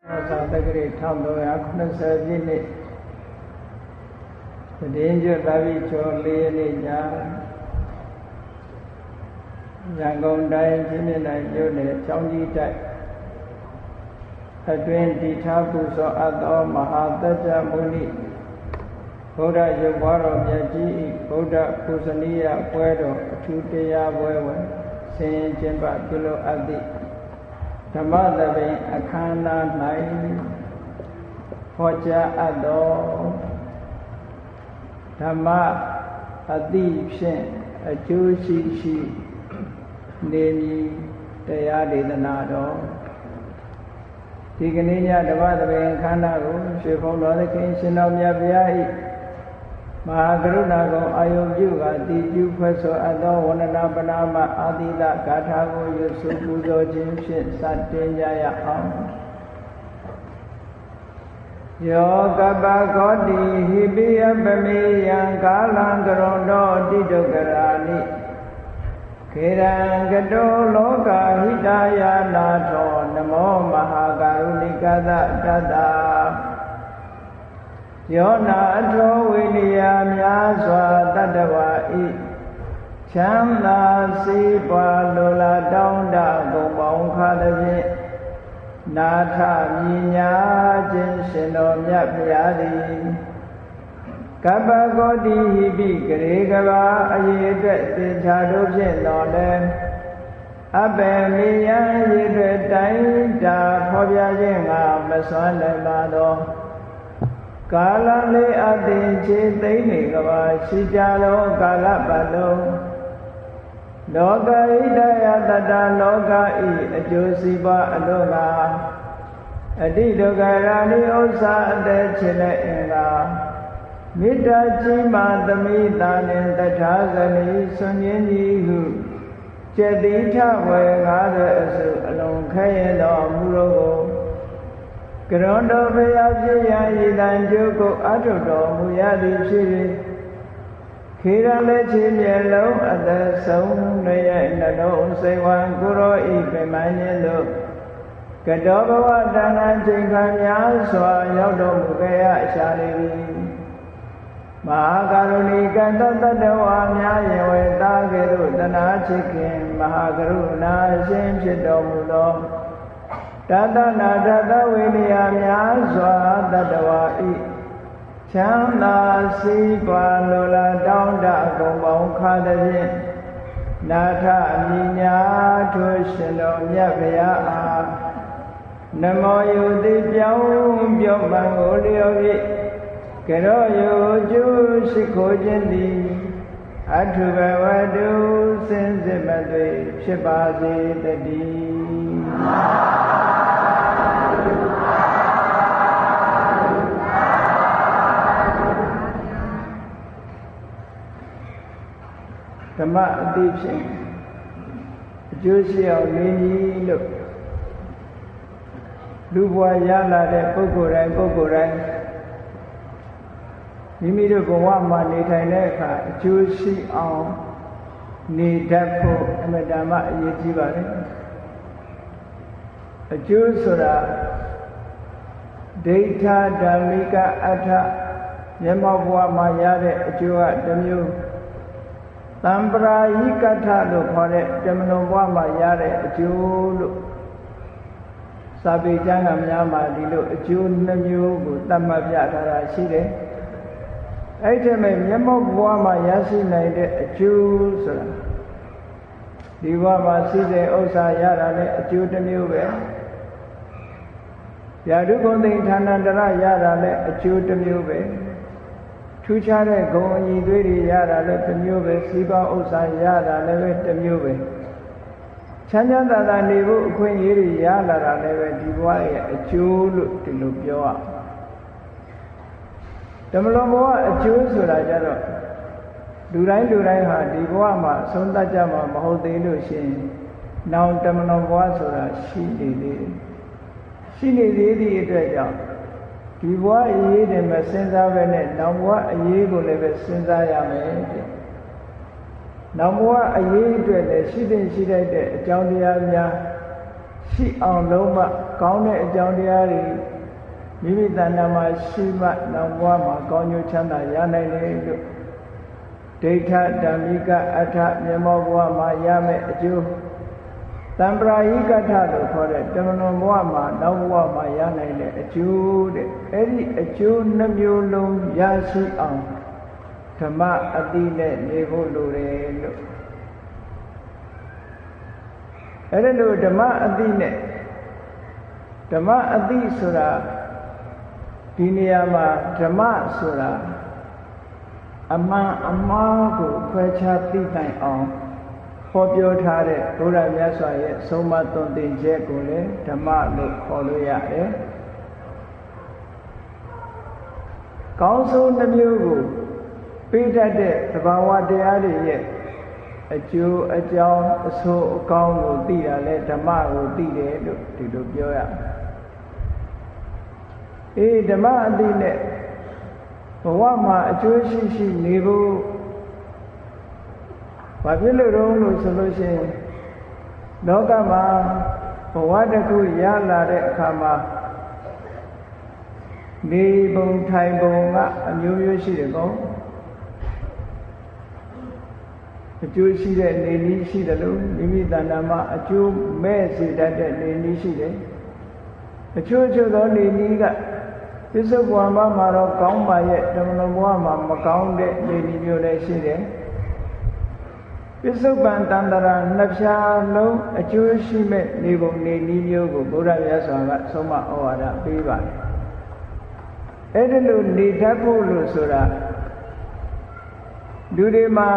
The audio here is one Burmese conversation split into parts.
သာတက္ကရာ1390ပြည့်နှစ်တည်င်းကျွတ်လာပြီးကျော်4ရက်နေ့ညရန်ကုန်တိုင်းချင်းမြင့်နိုင်မြို့နယ်ကျောင်းကြီးတိုက်အတွင်းတည်ထားပူဇော်အပ်သောမဟာတကြမုနိဗုဒ္ဓရုပ်ပွားတော်မြတ်ကြီး၏ဗုဒ္ဓပူဇနီယပွဲတော်အထူးတရားပွဲဝင်ဆင်ရင်ကျင်းပပြုလုပ်အပ်သည့်ဓမ္မသဘင်အခမ်းအနား၌ဟောကြားအပ်သောဓမ္မအတိဖြင့်အကျိုးရှိနေမည်တရားဒေသနာတော်ဒီကနေ့ညဓမ္မသဘင်အခမ်းအနားကိုရွှေဘုံတော်သခင်ရှင်တော်မြတ်ဗျာ၏မဟာကရုဏာကုံအာယုပြုကတိပြုဖွဲ့ဆိုအပ်သောဝန္ဒနာပနာမအာတိတဂါထာကိုရွတ်ဆိုပူဇော်ခြင်းဖြင့်စတင်ကြရအောင်ယောကပ္ပကောတိဟိပိယပမေယံကာလံကရုဏ္တောတိတုက္ကရာနိခေရံကတောလောကဟိတယာနာထောနမောမဟာကရုဏိကသတတ္တယောနာအထောဝိနည်းများစွာတတ္တဝါဤချမ်းသာစေပွားလိုလားတောင်းတဂုံပေါင်းခါသဖြင့်နာထမြညာခြင်းရှင်တော်မြတ်ဗျာသည်ကပ္ပကောတိဟိပိဂရေကဘာအရေအတွက်သေချာတို့ဖြင့်တော်လဲအဘယ်မေယံရေအတွက်တိုင်းတာဖော်ပြခြင်းငါမစွမ်းနိုင်ပါသောကာလလေးအသင်ခြေသိမ့်နေကဘာရှိကြသောကာလပတ်လုံးလောကဣဒယတတလောကဤအကျိုးစီးပွားအလို့ငါအတိဒုက္ခရာနိဥစ္စာအသက်ချင်တဲ့အင်္ဂါမေတ္တာကြီးမှသမိတာနှင့်တထာဂနိဆွန်ခြင်းကြီးဟုကျက်တိထဝေငါတို့အစုအလုံးခဲရတော်မူတော်ကိုကရွန်တော်ဘုရားဖြစ်ရန်ဤတန်ကျုပ်ကိုအထုတော်မူရသည်ဖြစ်၍ခေရလက်ချေမျက်လုံးအသက်ဆုံးရဲ့နှလုံးစိတ်ဝံကိုရောဤပင်မခြင်းတို့ကတောဘဝတဏ္ဍချိန်ခံများစွာရောက်တော်မူခဲ့ရရှာလေသည်မဟာကရုဏီကတတ္တဝါများယဝေတာကဲ့သို့တနာချစ်ခင်မဟာကရုဏာရှင်ဖြစ်တော်မူသောတတနာတတဝိနည်းများစွာတတ္တဝါဤချမ်းသာစီးပွားလိုလားတောင်းတအကုန်ပေါင်းခါသဖြင့်နာထအမြညာထိုရှင်တော်မြတ်ဗျာအားနမောယုတိပြောင်းပြောမှန်ကိုလျော်ဖြင့်ကရောယုကျုရှိခိုးခြင်းသည်အထုဘဝတုစင်စစ်မသွေဖြစ်ပါစေတည်းဓမ္မအတိဖြင့်အကျိုးရှိအောင်နေမည်လို့လူဘဝရလာတဲ့ပုဂ္ဂိုလ်တိုင်းမိမိတို့ဘဝမှာနေထိုင်တဲ့အခါအကျိုးရှိအောင်နေတတ်ဖို့အမတ္တမအရေးကြီးပါလေအကျိုးဆိုတာဒိဋ္ဌဓမ္မိကအထမျက်မှောက်ဘဝမှာရတဲ့အကျိုးကတစ်မျိုးတံပရာယိကထလို့ခေါ်တဲ့တမလွန်ဘဝမှာရတဲ့အကျိုးလို့စာပေကျမ်းကများမှာဒီလိုအကျိုးနှမျိုးကိုသတ်မှတ်ပြထားတာရှိတယ်အဲ့ဒီမဲ့မျက်မှောက်ဘဝမှာရရှိနိုင်တဲ့အကျိုးဆိုတာဒီဘဝမှာရှိတဲ့ဥစ္စာရတာလည်းအကျိုးတစ်မျိုးပဲယာဓုဂုံသိဌာနန္တရရတာလည်းအကျိုးတစ်မျိုးပဲထူးခြားတဲ့ဂုဏ်အညီသွေးတွေရတာလည်းတစ်မျိုးပဲစီးပွားဥစ္စာရတာလည်းပဲတစ်မျိုးပဲချမ်းချမ်းသာသာနေဖို့အခွင့်အရေးတွေရလာတာလည်းပဲဒီဘဝရဲ့အကျိုးလို့ဒီလိုပြောရဓမ္မလွန်ဘဝအကျိုးဆိုတာကြတော့လူတိုင်းဟာဒီဘဝမှာဆုံးသတ်ကြမှာမဟုတ်သေးလို့ရှိရင်နောင်ဓမ္မလွန်ဘဝဆိုတာရှိနေသေးသည့်အတွက်ကြောင့်ဒီဘဝအရေးတွေမစဉ်းစားပဲနဲ့နောင်ဘဝအရေးကိုလည်းပဲစဉ်းစားရမယ်တဲ့နောက်ဘဝအရေးအတွက်လည်းရှိတဲ့အကြောင်းတရားများ ရှိအောင်လုံးမကောင်းတဲ့အကြောင်းတရားတွေမိမိတဏ္ဍာမှာရှိမှနောက်ဘဝမှာကောင်းကျိုးချမ်းသာရနိုင်တယ်လို့ဒိဋ္ဌဓမ္မိကအဋ္ဌမြေမောဘဝမှာရမယ်အကျိုးတံပရာယိကထလို့ခေါ်တဲ့တမလွန်ဘဝမှာနောက်ဘဝမှာရနိုင်တဲ့အကျိုးတဲ့အဲ့ဒီအကျိုးနှမျိုးလုံးရရှိအောင်ဓမ္မအတိနဲ့နေဖို့လိုတယ်လို့အဲ့ဒါလို့ဓမ္မအတိနဲ့ဓမ္မအတိဆိုတာဒီနေရာမှာဓမ္မဆိုတာအမှန်အမှားကိုခွဲခြားသိနိုင်အောင်ဟောပြောထားတဲ့ဘုရားမြတ်စွာရဲ့ဆုံးမသွန်သင်ချက်ကိုလည်းဓမ္မလို့ခေါ်လို့ရတယ်။ကောင်းဆုံးနှမျိုးကိုပေးတတ်တဲ့သဘာဝတရားတွေရဲ့အကျိုးအကြောင်းအဆိုးအကောင်းကိုသိတာလဲဓမ္မကိုသိတယ်လို့ဒီလိုပြောရမယ်။အေးဓမ္မအသိနဲ့ဘဝမှာအကျိုးရှိရှိနေဖို့ဘာဖြစ်လို့လို့ဆိုလို့ရှိရင်လောကမှာဘဝတစ်ခုရလာတဲ့အခါမှာနေပုံထိုင်ပုံကအမျိုးမျိုးရှိတယ်ကောအကျိုးရှိတဲ့နေနည်းရှိတယ်လို့မိမိတဏ္ဍာမှာအကျိုးမဲ့စေတတ်တဲ့နေနည်းရှိတယ်အချို့သောနေနည်းကပစ္စုပန်ဘဝမှာတော့ကောင်းပါရဲ့ဓမ္မဘဝမှာမကောင်းတဲ့နေနည်းမျိုးလည်းရှိတယ်ပစ္စုပန်တန္တရာနှစ်ဖြာလုံးအကျိုးရှိမဲ့နေပုံနေနည်းမျိုးကိုဘုရားမြတ်စွာကဆုံးမဩဝါဒပေးပါတယ်အဲ့ဒီလိုနေတတ်ဖို့လို့ဆိုတာလူတွေမှာ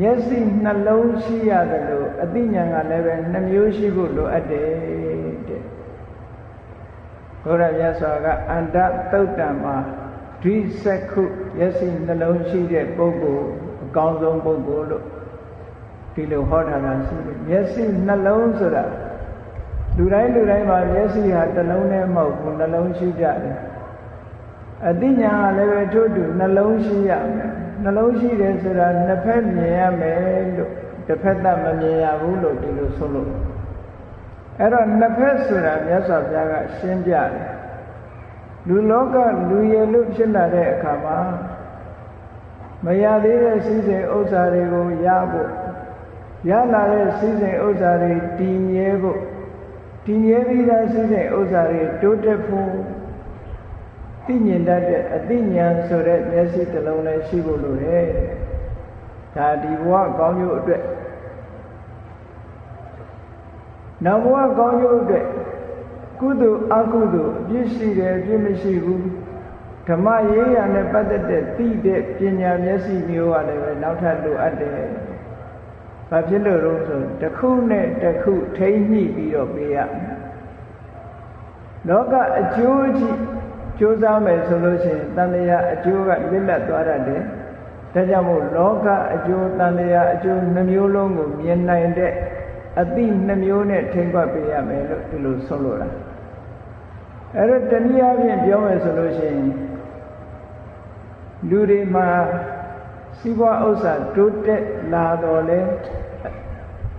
မျက်စိနှလုံးရှိရတယ်လို့အသိဉာဏ်ကလည်းပဲနှမျိုးရှိဖို့လိုအပ်တယ်တဲ့ဘုရားမြတ်စွာကအန္တသုတ်တံမှာဒိစက္ခုမျက်စိနှလုံးရှိတဲ့ပုဂ္ဂိုလ်အကောင်းဆုံးပုဂ္ဂိုလ်လို့ဒီလိုဟောထားတာရှိတယ်မျက်စိနှလုံးဆိုတာလူတိုင်းမှာမျက်စိဟာတစ်လုံးနဲ့မဟုတ်ဘူးနှလုံးရှိကြတယ်အသိဉာဏ်ကလည်းပဲထို့တူနှလုံးရှိရမယ်နှလုံးရှိတယ်ဆိုတာနှစ်ဖက်မြင်ရမယ်လို့တစ်ဖက်သက်မမြင်ရဘူးလို့ဒီလိုဆိုလို့အဲ့တော့နှစ်ဖက်ဆိုတာမြတ်စွာဘုရားကရှင်းပြတယ်လူလောကလူရည်လို့ဖြစ်လာတဲ့အခါမှာမရသေးတဲ့စည်းစိမ်ဥစ္စာတွေကိုရဖို့ရလာတဲ့စည်းစိမ်ဥစ္စာတွေတည်မြဲဖို့တည်မြဲပြီးသားစည်းစိမ်ဥစ္စာတွေတိုးတက်ဖို့သိမြင်တတ်တဲ့အသိဉာဏ်ဆိုတဲ့မျက်စိတစ်လုံးလည်းရှိဖို့လိုတယ်ဒါဒီဘဝကောင်းကျိုးအတွက်နောက်ဘဝကောင်းကျိုးအတွက်ကုသိုလ်အကုသိုလ်အပြည့်ရှိတယ်အပြည့်မရှိဘူးဓမ္မရေးရာနဲ့ပတ်သက်တဲ့သိတဲ့ပညာမျက်စိမျိုးကလည်းပဲနောက်ထပ်လိုအပ်တယ်။ဘာဖြစ်လို့လဲဆိုတစ်ခုနဲ့တစ်ခုထိမ့်ညှိပြီးတော့ပေးရမယ်။လောကအကျိုးကြီးကြိုးစားမယ်ဆိုလို့ရှိရင်တန်လျာအကျိုးကလစ်လပ်သွားတတ်တယ်။ဒါကြောင့်မို့လောကအကျိုးတန်လျာအကျိုးနှမျိုးလုံးကိုမြင်နိုင်တဲ့အသိနှမျိုးနဲ့ထိမ့်ကွက်ပေးရမယ်လို့ဒီလိုဆုံးလို့လား။အဲ့တော့တနည်းအားဖြင့်ပြောမယ်ဆိုလို့ရှိရင်လူတွေမှာစီးပွားဥစ္စာတိုးတက်လာတော့လေ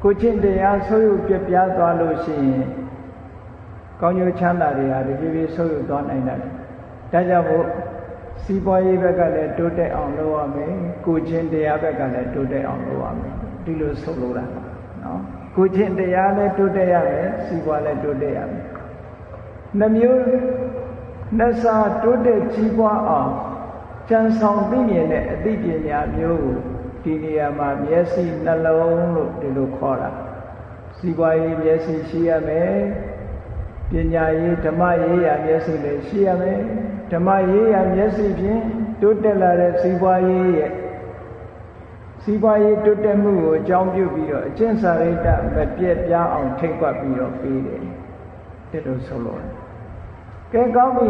ကိုချင်းတရားဆုပ်ယုပ်ပြပြသွားလို့ရှိရင်ကောင်းကျိုးချမ်းသာတွေဟာတဖြည်းဖြည်းဆုပ်ယုပ်သွားနိုင်တယ်။ဒါကြောင့်မို့စီးပွားရေးဘက်ကလည်းတိုးတက်အောင်လုပ်ရမယ်။ကိုချင်းတရားဘက်ကလည်းတိုးတက်အောင်လုပ်ရမယ်။ဒီလိုဆုပ်လို့လားနော်။ကိုချင်းတရားလည်းတိုးတက်ရမယ်။စီးပွားလည်းတိုးတက်ရမယ်။နှမျိုးနှစ်စားတိုးတက်ကြီးပွားအောင်ကျန်ဆောင်သိမြင်တဲ့အသိပညာမျိုးကိုဒီနေရာမှာမျက်စိနှလုံးလို့ဒီလိုခေါ်တာစီးပွားရေးမျက်စိရှိရမယ်ပညာရေးဓမ္မရေးရာမျက်စိလည်းရှိရမယ်ဓမ္မရေးရာမျက်စိဖြင့်တိုးတက်လာတဲ့စီးပွားရေးရဲ့စီးပွားရေးတိုးတက်မှုကိုအကြောင်းပြုပြီးတော့အကျင့်စာရိတ္တမပြည့်ပြားအောင်ထိတ်ကွက်ပြီးတော့ပေးတယ်ဒီလိုဆိုလို့ကဲကောင်းပြီ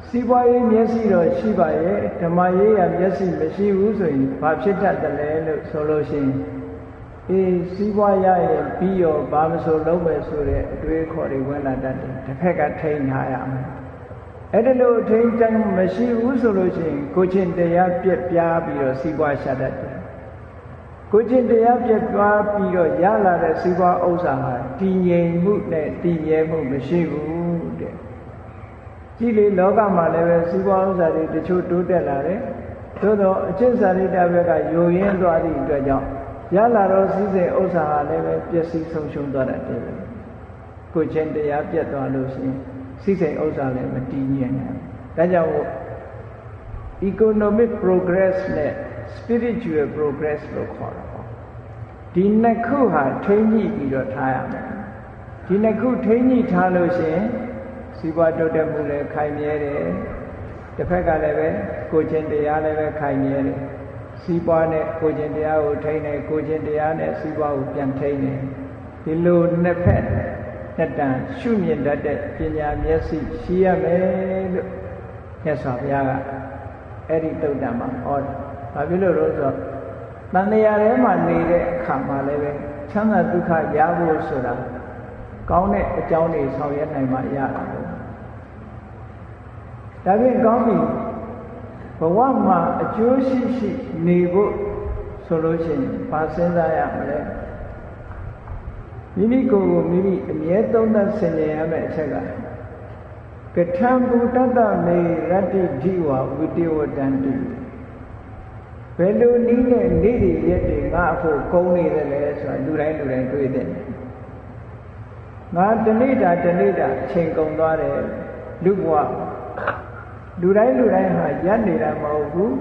စီးပွားရေးမျက်စိတော့ရှိပါရဲ့ဓမ္မရေးရာမျက်စိမရှိဘူးဆိုရင်ဘာဖြစ်တတ်တယ်လဲလို့ဆိုလို့ရှိရင်အေးစီးပွားရရဲ့ပြီးရောဘာမဆိုလုံးမယ်ဆိုတဲ့အတွေးခေါ်တွေဝင်လာတတ်တယ်တစ်ဖက်ကထိန်းထားရမယ်အဲ့ဒါလို့ထိန်းတိုင်းမရှိဘူးဆိုလို့ရှိရင်ကိုချင်းတရားပြက်ပြားပြီးတော့စီးပွားရှာတတ်တယ် ကိုချင်းတရားပြတ်သွားပြီးတော့ရလာတဲ့စီးပွားဥစ္စာဟာတည်ငြိမ်မှုနဲ့တည်မြဲမှုမရှိဘူးတဲ့ကြည်လေလောကမှာလည်းပဲစီးပွားဥစ္စာတွေတချို့တိုးတက်လာတယ်သို့တော့အကျင့်စာရိတ္တဘက်ကယိုရင်းသွားသည့်အတွက်ကြောင့်ရလာတော့စည်းစိမ်ဥစ္စာဟာလည်းပဲပျက်စီးဆုံးရှုံးသွားတတ်တယ်ကိုချင်းတရားပြတ်သွားလို့ရှိရင်စည်းစိမ်ဥစ္စာလည်းမတည်ငြိမ်နိုင်ဒါကြောင့် economic progress နဲ့ spiritual progress လို့ခေါ်တာပေါ့ဒီနှစ်ခုဟာထိန်းညှိပြီးတော့ထားရမယ်ဒီနှစ်ခုထိန်းညှိထားလို့ရှိရင်စီးပွားတိုးတက်မှုလည်းခိုင်မြဲတယ်တစ်ဖက်ကလည်းပဲကိုချင်းတရားလည်းပဲခိုင်မြဲတယ်စီးပွားနဲ့ကိုချင်းတရားကိုထိန်းတယ်ကိုချင်းတရားနဲ့စီးပွားကိုပြန်ထိန်းတယ်ဒီလိုနှစ်ဖက်နှစ်တန်ရှုမြင်တတ်တဲ့ပညာမျက်စိရှိရမယ်လို့မြတ်စွာဘုရားကအဲ့ဒီတုတ်တံမှာဟောတယ်။ဘာဖြစ်လို့လဲဆိုတော့တန်တရားထဲမှာနေတဲ့အခါမှာလည်းပဲချမ်းသာဒုက္ခရဖို့ဆိုတာကောင်းတဲ့အကြောင်းတွေဆောင်ရွက်နိုင်မှရတာပေါ့။ဒါဖြင့်ကောင်းပြီဘဝမှာအကျိုးရှိရှိနေဖို့ဆိုလို့ရှိရင်ဘာစဉ်းစားရမလဲ။မိမိကိုယ်ကိုမိမိအမြဲသုံးသပ်ဆင်ခြင်ရမယ့်အချက်ကကထံဘူတတ္တမေရတ္တိဓိဝဝိတေဝတံတိဘယ်လိုနည်းနဲ့နေ့တွေရက်တွေငါအဖို့ကုန်းနေတယ်လဲဆိုတာလူတိုင်းတွေ့တယ်ငါတနေ့တာအချိန်ကုန်သွားတယ်လူဘဝလူတိုင်းဟာရက်နေတာမဟုတ်ဘူး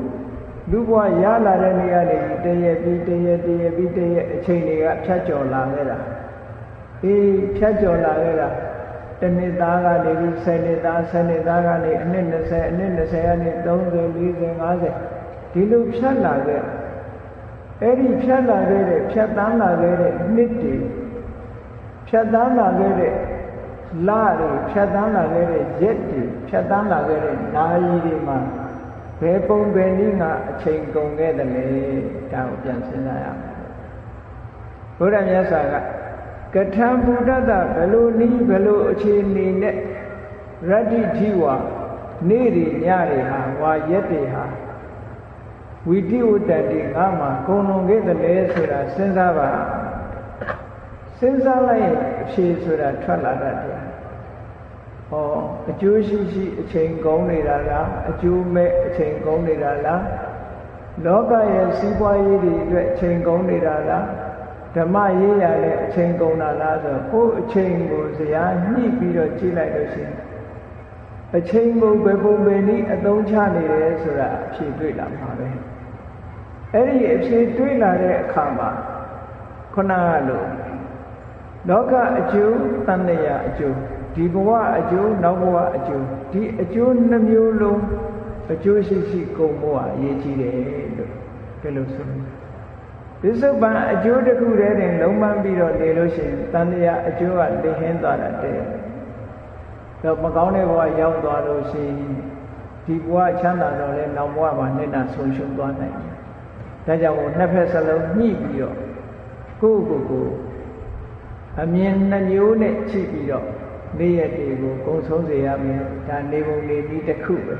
လူဘဝရလာတဲ့နေရာတွေတရက်ပြီးတရက်အချိန်တွေကဖြတ်ကျော်လာခဲ့တာဖြတ်ကျော်လာခဲ့တာတနှစ်သားကနေပြီး10နှစ်သားကနေအနှစ်20ကနေ30 40 50ဒီလိုဖြတ်လာခဲ့အဲ့ဒီဖြတ်လာခဲ့တဲ့ဖြတ်တန်းလာခဲ့တဲ့နှစ်တွေဖြတ်တန်းလာခဲ့တဲ့လတွေဖြတ်တန်းလာခဲ့တဲ့ရက်တွေဖြတ်တန်းလာခဲ့တဲ့နာရီတွေမှာဘယ်ပုံပဲနည်းကအချိန်ကုန်ခဲ့တယ်လေဒါကိုပြန်စဉ်းစားရမယ်ဘုရားမြတ်စွာကကထံဘူတတ္တဘယ်လိုနည်းဘယ်လိုအခြေအနေနဲ့ရတ္တိဓိဝနေ့တွေညတွေဟာဝါရက်တွေဟာဝိတိဝတ္တတိငါမှာကုန်လွန်ခဲ့တယ်လေဆိုတာစဉ်းစားပါစဉ်းစားလိုက်ရင်အဖြေဆိုတာထွက်လာတတ်တယ်ဟောအကျိုးရှိအချိန်ကုန်နေတာလားအကျိုးမဲ့အချိန်ကုန်နေတာလားလောကရဲ့စီးပွားရေးတွေအတွက်အချိန်ကုန်နေတာလားဓမ္မရေးရတဲ့အချိန်ကုန်တာလားဆိုကိုယ်အချိန်ကိုဇရာညှိပြီးတော့ကြည့်လိုက်လို့ရှိရင်အချိန်ကိုဘယ်ပုံပဲနည်းအသုံးချနေတယ်ဆိုတာအဖြေတွေ့လာမှာပဲအဲ့ဒီအဖြေတွေ့လာတဲ့အခါမှာခုနကလို့လောကအကျိုးတဏှာအကျိုးဒီဘဝအကျိုးနောက်ဘဝအကျိုးဒီအကျိုးနှမျိုးလုံးအကျိုးရှိကုန်ဖို့အရေးကြီးတယ်လို့ဒီလိုဆိုပစ္စုပန်အကျိုးတစ်ခုတည်းတင်လုံးပန်းပြီးတော့နေလို့ရှိရင်တဏှာအကျိုးကလိဟင်းသွားတတ်တယ်တော့မကောင်းတဲ့ဘဝရောက်သွားလို့ရှိရင်ဒီဘဝချမ်းသာတော့လဲနောက်ဘဝမှာနိဒ္ဒဆုံးရှုံးသွားနိုင်တယ်ဒါကြောင့်မို့နှစ်ဖက်စလုံးညှိပြီးတော့ကိုယ်အမြင်နှမျိုးနဲ့ကြည့်ပြီးတော့နေ့ရက်တွေကိုကုံဆုံးစေရမယ်ဒါနေပုံနေပြီးတစ်ခုပဲ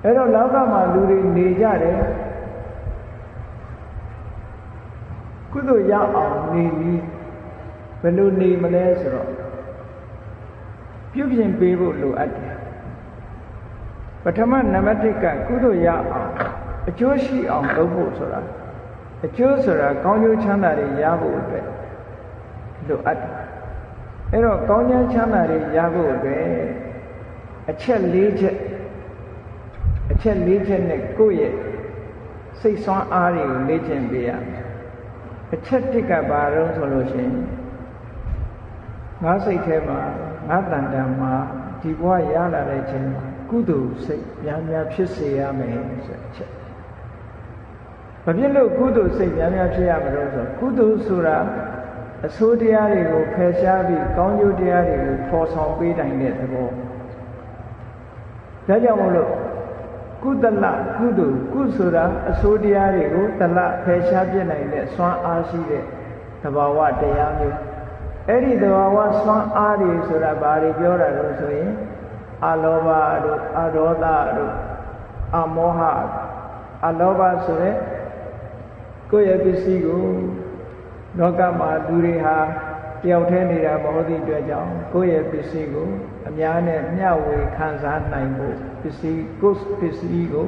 အဲ့တော့လောကမှာလူတွေနေကြတယ်ကုသိုလ်ရအောင်နေပြီးဘယ်လိုနေမလဲဆိုတော့ပြုပြင်ပေးဖို့လိုအပ်တယ်ပထမနံပါတ်1ကကုသိုလ်ရအောင်အကျိုးရှိအောင်လုပ်ဖို့ဆိုတာအကျိုးဆိုတာကောင်းကျိုးချမ်းသာတွေရဖို့အတွက်လိုအပ်တယ်အဲ့တော့ကောင်းချမ်းသာတွေရဖို့အတွက်အချက်၄ချက်နဲ့ကိုယ့်ရဲ့စိတ်ဆွမ်းအားတွေကိုလေ့ကျင့်ပေးရမယ်အချက်1ကဘာလို့ဆိုလို့ရှိရင်ငါစိတ်ထဲမှာငါတန်တန်မှာဒီဘဝရလာတဲ့ချိန်မှာကုသိုလ်စိတ်များများဖြစ်စေရမယ်ဆိုတဲ့အချက်ဘာဖြစ်လို့ကုသိုလ်စိတ်များများဖြစ်ရမလို့ဆိုကုသိုလ်ဆိုတာအဆိုးတရားတွေကိုဖယ်ရှားပြီးကောင်းကျိုးတရားတွေကိုဖော်ဆောင်ပေးနိုင်တဲ့သဘောဒါကြောင့်မို့လို့ကုသလကုသိုလ်ကုဆိုတာအဆိုးတရားတွေကိုတလဖယ်ရှားပြနိုင်တဲ့စွမ်းအားရှိတဲ့သဘာဝတရားမျိုးအဲ့ဒီသဘာဝစွမ်းအားတွေဆိုတာဘာတွေပြောတာလို့ဆိုရင်အလောဘတို့အဒေါသတို့အမောဟအလောဘဆိုတဲ့ ကိုယ့်ရဲ့ပစ္စည်းကိုလောကမှာလူတွေဟာတယောက်တည်းနေတာမဟုတ်သည့်အတွက်ကြောင့်ကိုယ့်ရဲ့ပစ္စည်းကိုအများနဲ့မျှဝေခံစားနိုင်ဖို့ပစ္စည်းကိုပစ္စည်းကို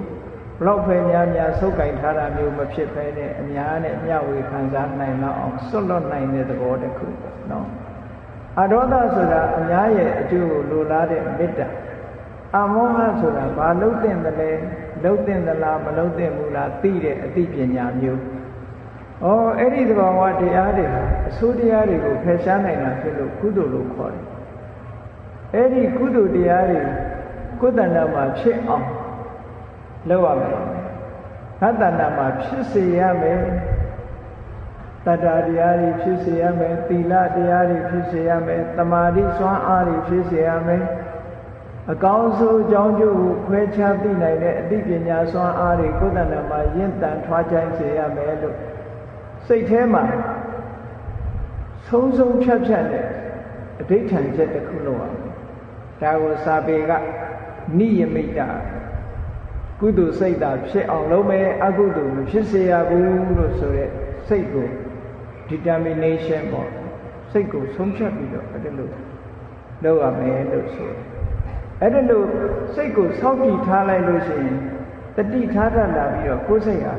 ဘလောက်ပဲများဆုပ်ကင်ထားတာမျိုးမဖြစ်ဘဲနဲ့အများနဲ့မျှဝေခံစားနိုင်လောက်အောင်စွန့်လွတ်နိုင်တဲ့သဘောတစ်ခုနော်အဒေါသဆိုတာအများရဲ့အကျိုးကိုလိုလားတဲ့မေတ္တာအမောဟဆိုတာဘာလို့သင့်တယ်လဲလုံးသင့်သလားမလုံးသင့်ဘူးလားသိတဲ့အသိပညာမျိုးအဲ့ဒီသဘောဝတရားတွေအဆိုးတရားတွေကိုဖယ်ရှားနိုင်တာဖြစ်လို့ကုသိုလ်လို့ခေါ်တယ်အဲ့ဒီကုသိုလ်တရားတွေကိုယ်တဏ္ဍာမှာဖြစ်အောင်လုပ်ရမယ်ငါတဏ္ဍာမှာဖြစ်စေရမယ်တတ္တာတရားတွေဖြစ်စေရမယ်သီလတရားတွေဖြစ်စေရမယ်သမာဓိစွမ်းအားတွေဖြစ်စေရမယ်အကောင်းဆုံးအကြောင်းကျိုးကိုခွဲခြားသိနိုင်တဲ့အသိပညာစွမ်းအားတွေကိုယ်တဏ္ဍာမှာရင့်တန်ထွားကြိုင်စေရမယ်လို့စိတ်ထဲမှာဆုံးဖြတ်နဲ့အဋိဋ္ဌံချက်တစ်ခုလောက်အောင်ဒါကိုစာပေကနိယမိတကုသိုလ်စိတ်သာဖြစ်အောင်လုပ်မယ်အကုသိုလ်မဖြစ်စေရဘူးလို့ဆိုရဲစိတ်ကို determination ပေါ့စိတ်ကိုဆုံးဖြတ်ပြီးတော့အဲ့ဒါလို့လုပ်ရမယ်လို့ဆိုအဲ့ဒါလို့စိတ်ကိုစောင့်ကြည့်ထားလိုက်လို့ရှိရင်တတိထားတတ်လာပြီးတော့ကိုယ်စိတ်ဟာ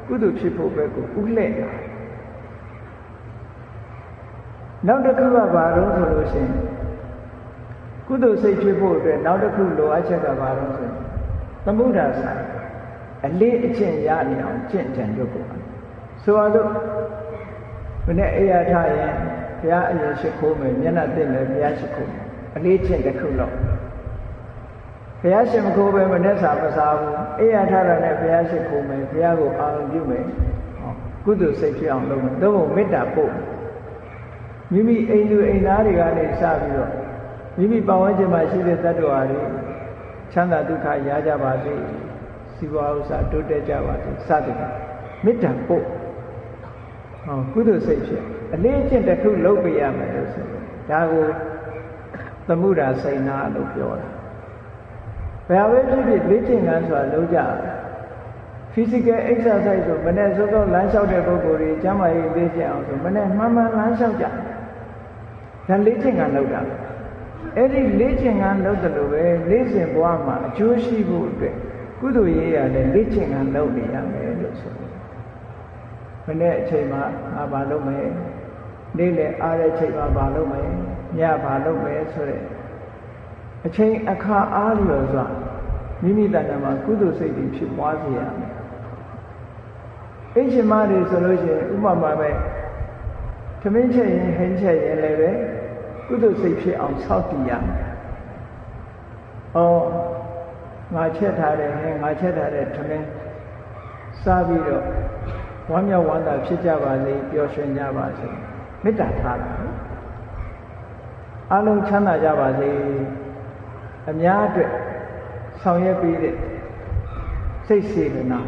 ကုသိုလ်ဖြစ်ဖို့ပဲကိုဥလှဲ့တာနောက်တစ်ခုကဘာလို့ဆိုလို့ရှိရင်ကုသိုလ်စိတ်ဖြစ်ဖို့အတွက်နောက်တစ်ခုလိုအပ်ချက်ကဘာလို့ဆိုရင်သမုဒ္ဒါဆိုင်အလေးအကျင့်ရနေအောင်ကျင့်ကြံကြဖို့ဆိုတော့မနေ့အေးရထားရင်ဘုရားအရင်ရှိခိုးမယ်မျက်နှာသိမယ်ဘုရားရှိခိုးအလေးကျင့်တစ်ခုလောက်ဘုရားရှင်မခိုးပဲမနေ့စာမစားဘူးအေးရထားတာနဲ့ဘုရားရှိခိုးမယ်ဘုရားကိုအာရုံပြုမယ်ကုသိုလ်စိတ်ဖြစ်အောင်လုပ်မယ်သို့မဟုတ်မေတ္တာပို့မိမိအိမ်သူအိမ်သားတွေကနေစပြီးတော့မိမိပတ်ဝန်းကျင်မှာရှိတဲ့တ attva တွေချမ်းသာဒုက္ခရကြပါစေစီးပွားဥစ္စာတိုးတက်ကြပါစေစသဖြင့်မေတ္တာပို့ကုသိုလ်စိတ်ဖြစ်အလေးအကျင့်တစ်ခုလုပ်ပေးရမယ်လို့ဆိုဒါကိုသမုဒ္ဒါစိတ်နာလို့ပြောတာဘယ်ပဲဖြစ်ဖြစ်လေ့ကျင့်ခန်းဆိုတာလုပ်ကြ physical exercise ဆိုမနေ့စောစောလမ်းလျှောက်တဲ့ပုဂ္ဂိုလ်တွေကျန်းမာရေးလေ့ကျင့်အောင်ဆိုမနေ့မှန်မှန်လမ်းလျှောက်ကြဒါလေ့ကျင့်ခန်းလုပ်တာအဲ့ဒီလေ့ကျင့်ခန်းလုပ်တယ်လို့ပဲလေ့ကျင့်ဘဝမှာအကျိုးရှိဖို့အတွက်ကုသိုလ်ရေးရတယ်လေ့ကျင့်ခန်းလုပ်နေရမယ်လို့ဆိုတယ်မနေ့အချိန်မှာငါဘာလုပ်မယ်နေ့လည်အားတဲ့အချိန်မှာဘာလုပ်မယ်ညဘာလုပ်မယ်ဆိုတဲ့အချိန်အခါအားလျော်စွာမိမိတဏ္ဍာမှာကုသိုလ်စိတ်တွေဖြစ်ပွားစေရမယ်အိမ်ရှင်မတွေဆိုလို့ရှိရင်ဥပမာပဲသမင်းချက်ရင်ဟင်းချက်ရင်လည်းပဲကုသိုလ်စိတ်ဖြစ်အောင်စောင့်တည်ရမယ်ငါချက်ထားတယ်ဟင်းငါချက်ထားတဲ့သမင်းစားပြီးတော့ဝမ်းမြောက်ဝမ်းသာဖြစ်ကြပါစေပျော်ရွှင်ကြပါစေမေတ္တာထားတာအလုံးချမ်းသာကြပါစေအများအတွက်ဆောင်ရွက်ပေးတဲ့စိတ်စေတနာ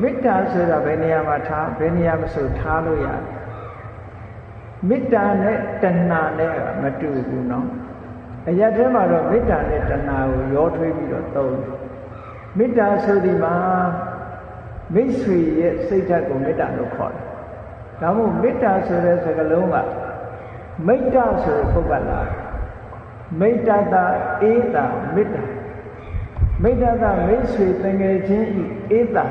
မေတ္တာဆိုတာဘယ်နေရာမှာထားဘယ်နေရာမဆိုထားလို့ရတယ်မေတ္တာနဲ့တဏှာနဲ့မတူဘူးเนาะအရာထဲမှာတော့မေတ္တာနဲ့တဏှာကိုရောထွေးပြီးတော့သုံးတယ်မေတ္တာဆိုဒီမှာမိတ်ဆွေရဲ့စိတ်ဓာတ်ကိုမေတ္တာလို့ခေါ်တယ်ဒါမို့မေတ္တာဆိုတဲ့စကားလုံးကမိတ္တဆိုတဲ့ပုဂ္ဂလာမိတ္တတာဧတာမေတ္တာမိတ္တတာမိတ်ဆွေတငယ်ချင်းဤဧတာ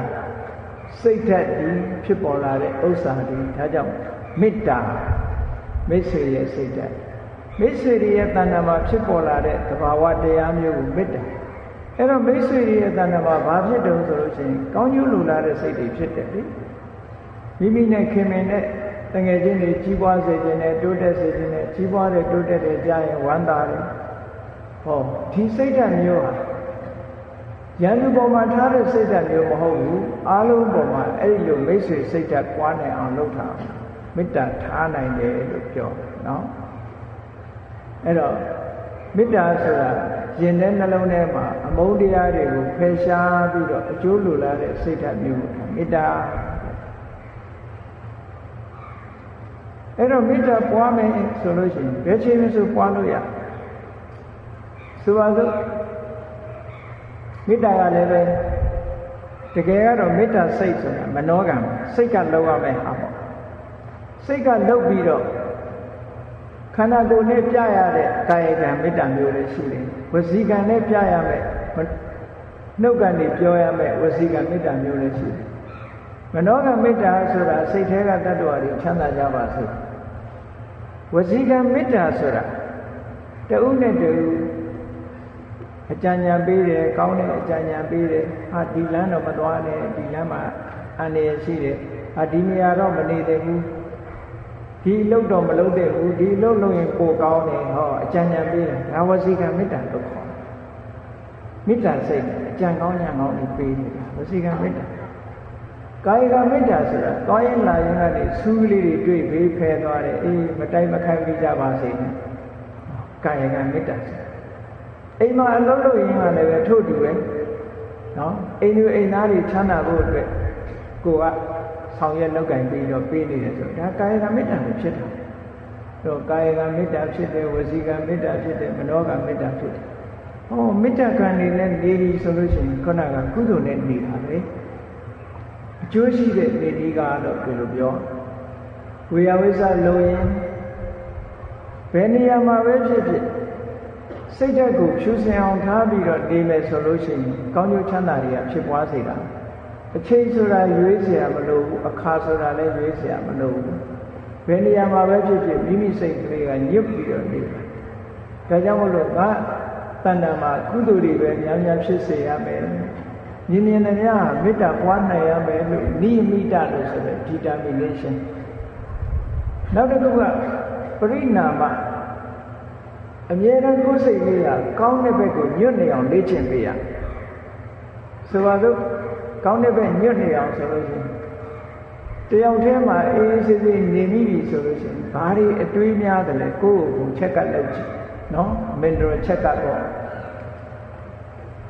စိတ်ဓာတ်ဒီဖြစ်ပေါ်လာတဲ့ဥစ္စာဒီဒါကြောင့်မေတ္တာမိတ်ဆွေရဲ့စိတ်ဓာတ်မိတ်ဆွေရဲ့တဏ္ဍာမှာဖြစ်ပေါ်လာတဲ့သဘာဝတရားမျိုးကိုမေတ္တာအဲ့တော့မိတ်ဆွေရဲ့တဏ္ဍာမှာဘာဖြစ်တုံးဆိုလို့ရှိရင်ကောင်းကျိုးလိုလားတဲ့စိတ်တွေဖြစ်တယ်လေမိမိနဲ့ခင်မင်နဲ့တငယ်ချင်းတွေကြီးပွားစေခြင်းနဲ့တိုးတက်စေခြင်းနဲ့ကြီးပွားတဲ့တိုးတက်တဲ့ကြားရင်ဝမ်းသာတယ်ဒီစိတ်ဓာတ်မျိုးဟာရန်သူပေါ်မှာထားတဲ့စိတ်ဓာတ်မျိုးမဟုတ်ဘူးအားလုံးပေါ်မှာအဲ့ဒီလိုမိတ်ဆွေစိတ်ဓာတ်ပွားနိုင်အောင်လုပ်တာမေတ္တာထားနိုင်တယ်လို့ပြောเนาะအဲ့တော့မေတ္တာဆိုတာရင်ထဲနှလုံးထဲမှာအမုန်းတရားတွေကိုဖယ်ရှားပြီးတော့အကျိုးလိုလားတဲ့စိတ်ဓာတ်မျိုးမေတ္တာအဲ့တော့မေတ္တာပွားမယ်ဆိုလို့ရှိရင်ဘယ်ချိန်မှဆိုပွားလို့ရဆိုပါစို့မေတ္တာကလည်းပဲ တကယ်ကတော့မေတ္တာစိတ်ဆိုတာမနောကံစိတ်ကလောက်ရမယ်ဟာပေါ့စိတ်ကလောက်ပြီးတော့ခန္ဓာကိုယ်နဲ့ပြရတဲ့ကာယကံမေတ္တာမျိုးလည်းရှိတယ်ဝစီကံနဲ့ပြရမယ်နှုတ်ကနေပြောရမယ်ဝစီကံမေတ္တာမျိုးလည်းရှိတယ်မနောကမေတ္တာဆိုတာစိတ်ထဲကတ attva တွေချမ်းသာကြပါစေဝစီကံမေတ္တာဆိုတာတဦးနဲ့တဦးအကြံဉာဏ်ပေးတယ်ကောင်းတဲ့အကြံဉာဏ်ပေးတယ်ဟာဒီလမ်းတော့မသွားနဲ့ဒီလမ်းမှာအန္တရာယ်ရှိတယ်ဟာဒီနေရာတော့မနေသင့်ဘူးဒီအလုပ်တော့မလုပ်သင့်ဘူးဒီအလုပ်လုပ်ရင်ပိုကောင်းတယ်ဟောအကြံဉာဏ်ပေးတယ်ဒါဝစီကံမေတ္တာလို့ခေါ်တယ်မေတ္တာစိတ်အကြံကောင်းဉာဏ်ကောင်းတွေပေးနေတာဝစီကံမေတ္တာကာယကမေတ္တာဆိုတာတောင်းရင်လာရင်ကနေဆူးကလေးတွေတွေ့ဘေးဖယ်သွားတယ်အေးမတိုက်မခိုက်ပြီးကြပါစေနဲ့ကာယကမေတ္တာအိမ်မှာအလုပ်လုပ်ရင်ကလည်းပဲထို့တူပဲနော်အိမ်သူအိမ်သားတွေချမ်းသာဖို့အတွက်ကိုကဆောင်ရွက်လုပ်ကင်ပြီးတော့ပေးနေတယ်ဆိုဒါကာယကမေတ္တာကိုဖြစ်တာတော့ကာယကမေတ္တာဖြစ်တယ်ဝစီကမေတ္တာဖြစ်တယ်မနောကမေတ္တာဖြစ်တယ်ဟောမေတ္တာကံနေနဲ့နေပြီဆိုလို့ရှိရင်ခုနကကုသိုလ်နဲ့နေတာပဲအကျိုးရှိတဲ့နေဒီကတော့ဒီလိုပြောဝေယဝိဇ္ဇလုံရင်ဘယ်နေရာမှာပဲဖြစ်ဖြစ်စိတ်ဓာတ်ကိုဖြူစင်အောင်ထားပြီးတော့နေမယ်ဆိုလို့ရှိရင်ကောင်းကျိုးချမ်းသာတွေကဖြစ်ပွားစေတာအချိန်ဆိုတာရွေးเสียမလို့ဘူးအခါဆိုတာလည်းရွေးเสียမလို့ဘူးဘယ်နေရာမှာပဲဖြစ်ဖြစ်မိမိစိတ်ကလေးကညစ်ပြီးတော့နေတာဒါကြောင့်မလို့ငါတဏ္ဍာမှာကုသိုလ်တွေပဲများများဖြစ်စေရမယ်မြင်မြင်နဲ့များမေတ္တာပွားနိုင်ရမယ်လို့နိမိတလို့ဆိုတဲ့ determination နောက်တစ်ခုကပရိနာမအမြဲတမ်းကိုယ်စိတ်လေးကကောင်းတဲ့ဘက်ကိုညွတ်နေအောင်လေ့ကျင့်ပေးရဆိုပါစို့ကောင်းတဲ့ဘက်ညွတ်နေအောင်ဆိုလို့ရှိရင်တယောက်တည်းမှာအေးအေးဆေးဆေးနေမိပြီဆိုလို့ရှိရင်ဘာတွေအတွေးများတယ်လဲကိုယ့်ကိုယ်ချက်ကပ်လုပ်ကြည့်နော်မင်တရချက်ကပ်တော့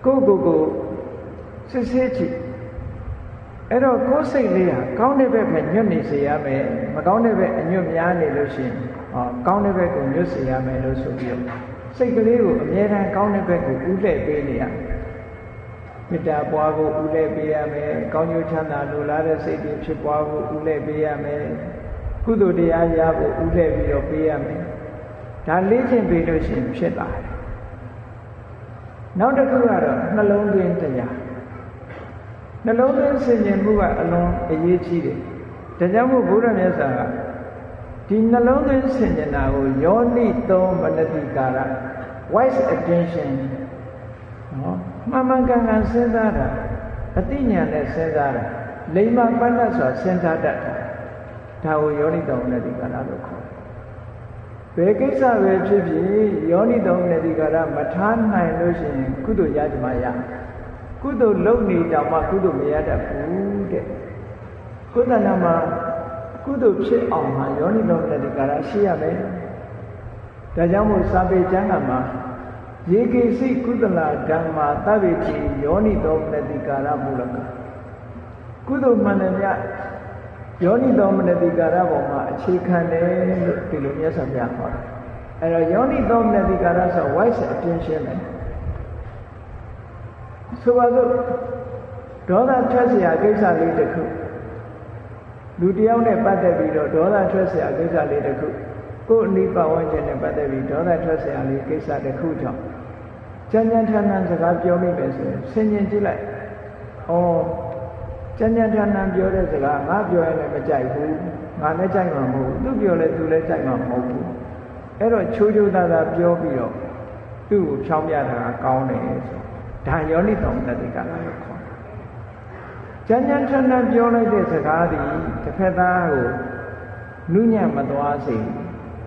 ကိုယ့်ကိုယ်စစ်စစ်ကြည့်အဲ့တော့ကိုယ်စိတ်လေးဟာကောင်းတဲ့ဘက်မှာညွတ်နေစေရမယ်မကောင်းတဲ့ဘက်အညွတ်များနေလို့ရှိရင်ကောင်းတဲ့ဘက်ကိုညွတ်စေရမယ်လို့ဆိုပြီးတော့စိတ်ကလေးကိုအမြဲတမ်းကောင်းတဲ့ဘက်ကိုဥလှည့်ပေးနေရမေတ္တာပွားဖို့ဥလှည့်ပေးရမယ်ကောင်းကျိုးချမ်းသာလိုလားတဲ့စိတ်တွေဖြစ်ပွားဖို့ဥလှည့်ပေးရမယ်ကုသိုလ်တရားရဖို့ဥလှည့်ပြီးတော့ပေးရမယ်ဒါလေ့ကျင့်ပေးလို့ရှိရင်ဖြစ်လာတယ်နောက်တစ်ခုကတော့နှလုံးသွင်းတရားနှလုံးသွင်းဆင်ခြင်မှုကအလွန်အရေးကြီးတယ်ဒါကြောင့်မို့ဘုရားမြတ်စွာကဒီနှလုံးသွင်းဆင်ခြင်တာကိုယောနိသောမနတိကာရ wise attention နော်မှန်မှန်ကန်ကန်စဉ်းစားတာအသိဉာဏ်နဲ့စဉ်းစားတာလိမ္မာပဏ္ဏဆိုတာစဉ်းစားတတ်တာဒါကိုယောနိသောမနတိကာရလို့ခေါ်တယ်ဘယ်ကိစ္စပဲဖြစ်ဖြစ်ယောနိသောမနတိကာရမထားနိုင်လို့ရှိရင်ကုသိုလ်ရကြမှာရကုသိုလ်လုပ်နေတောင်မှကုသိုလ်မရတတ်ဘူးတဲ့ကုသနာမှာကုသိုလ်ဖြစ်အောင်ဟာယောနိသောမနတိကာရရှိရမယ်ဒါကြောင့်မို့စာပေကျမ်းဂန်မှာယေကေစိကုသလဓမ္မာသဗ္ဗေတိယောနိသောမနတိကာရမူလကကုသိုလ်မှန်တယ်မြတ်ယောနိသောမနတိကာရပေါ်မှာအခြေခံတယ်လို့ဒီလိုမြတ်စွာဘုရားဟောတယ်အဲ့တော့ယောနိသောမနတိကာရဆို wise attention ပဲဆိုပါစို့ဒေါသထွက်เสียကိစ္စလေးတစ်ခုလူတယောက်နဲ့ပတ်သက်ပြီးတော့ဒေါသထွက်เสียကိစ္စလေးတစ်ခုကိုယ်အနိပတ်ဝန်းကျင်နဲ့ပတ်သက်ပြီးဒေါသထွက်เสียလေးကိစ္စတစ်ခုကြောင့်ကြမ်းကြမ်းထန်ထန်စကားပြောမိပဲဆိုရင်ဆင်ခြင်ကြည့်လိုက်ဩကြမ်းကြမ်းထန်ထန်ပြောတဲ့စကားငါပြောရင်လည်းမကြိုက်ဘူးငါလည်းကြိုက်မှာမဟုတ်ဘူးသူပြောလဲသူလည်းကြိုက်မှာမဟုတ်ဘူးအဲ့တော့ချိုးချိုးသားသားပြောပြီးတော့သူ့ကိုဖြောင်းပြတာကောင်းတယ်ဆိုဒါယောနိသောမနတိကာရလို့ခေါ်တယ်ကြမ်းကြမ်းထန်ထန်ပြောလိုက်တဲ့စကားသည်တစ်ဖက်သားကိုနုညံ့မသွားစေ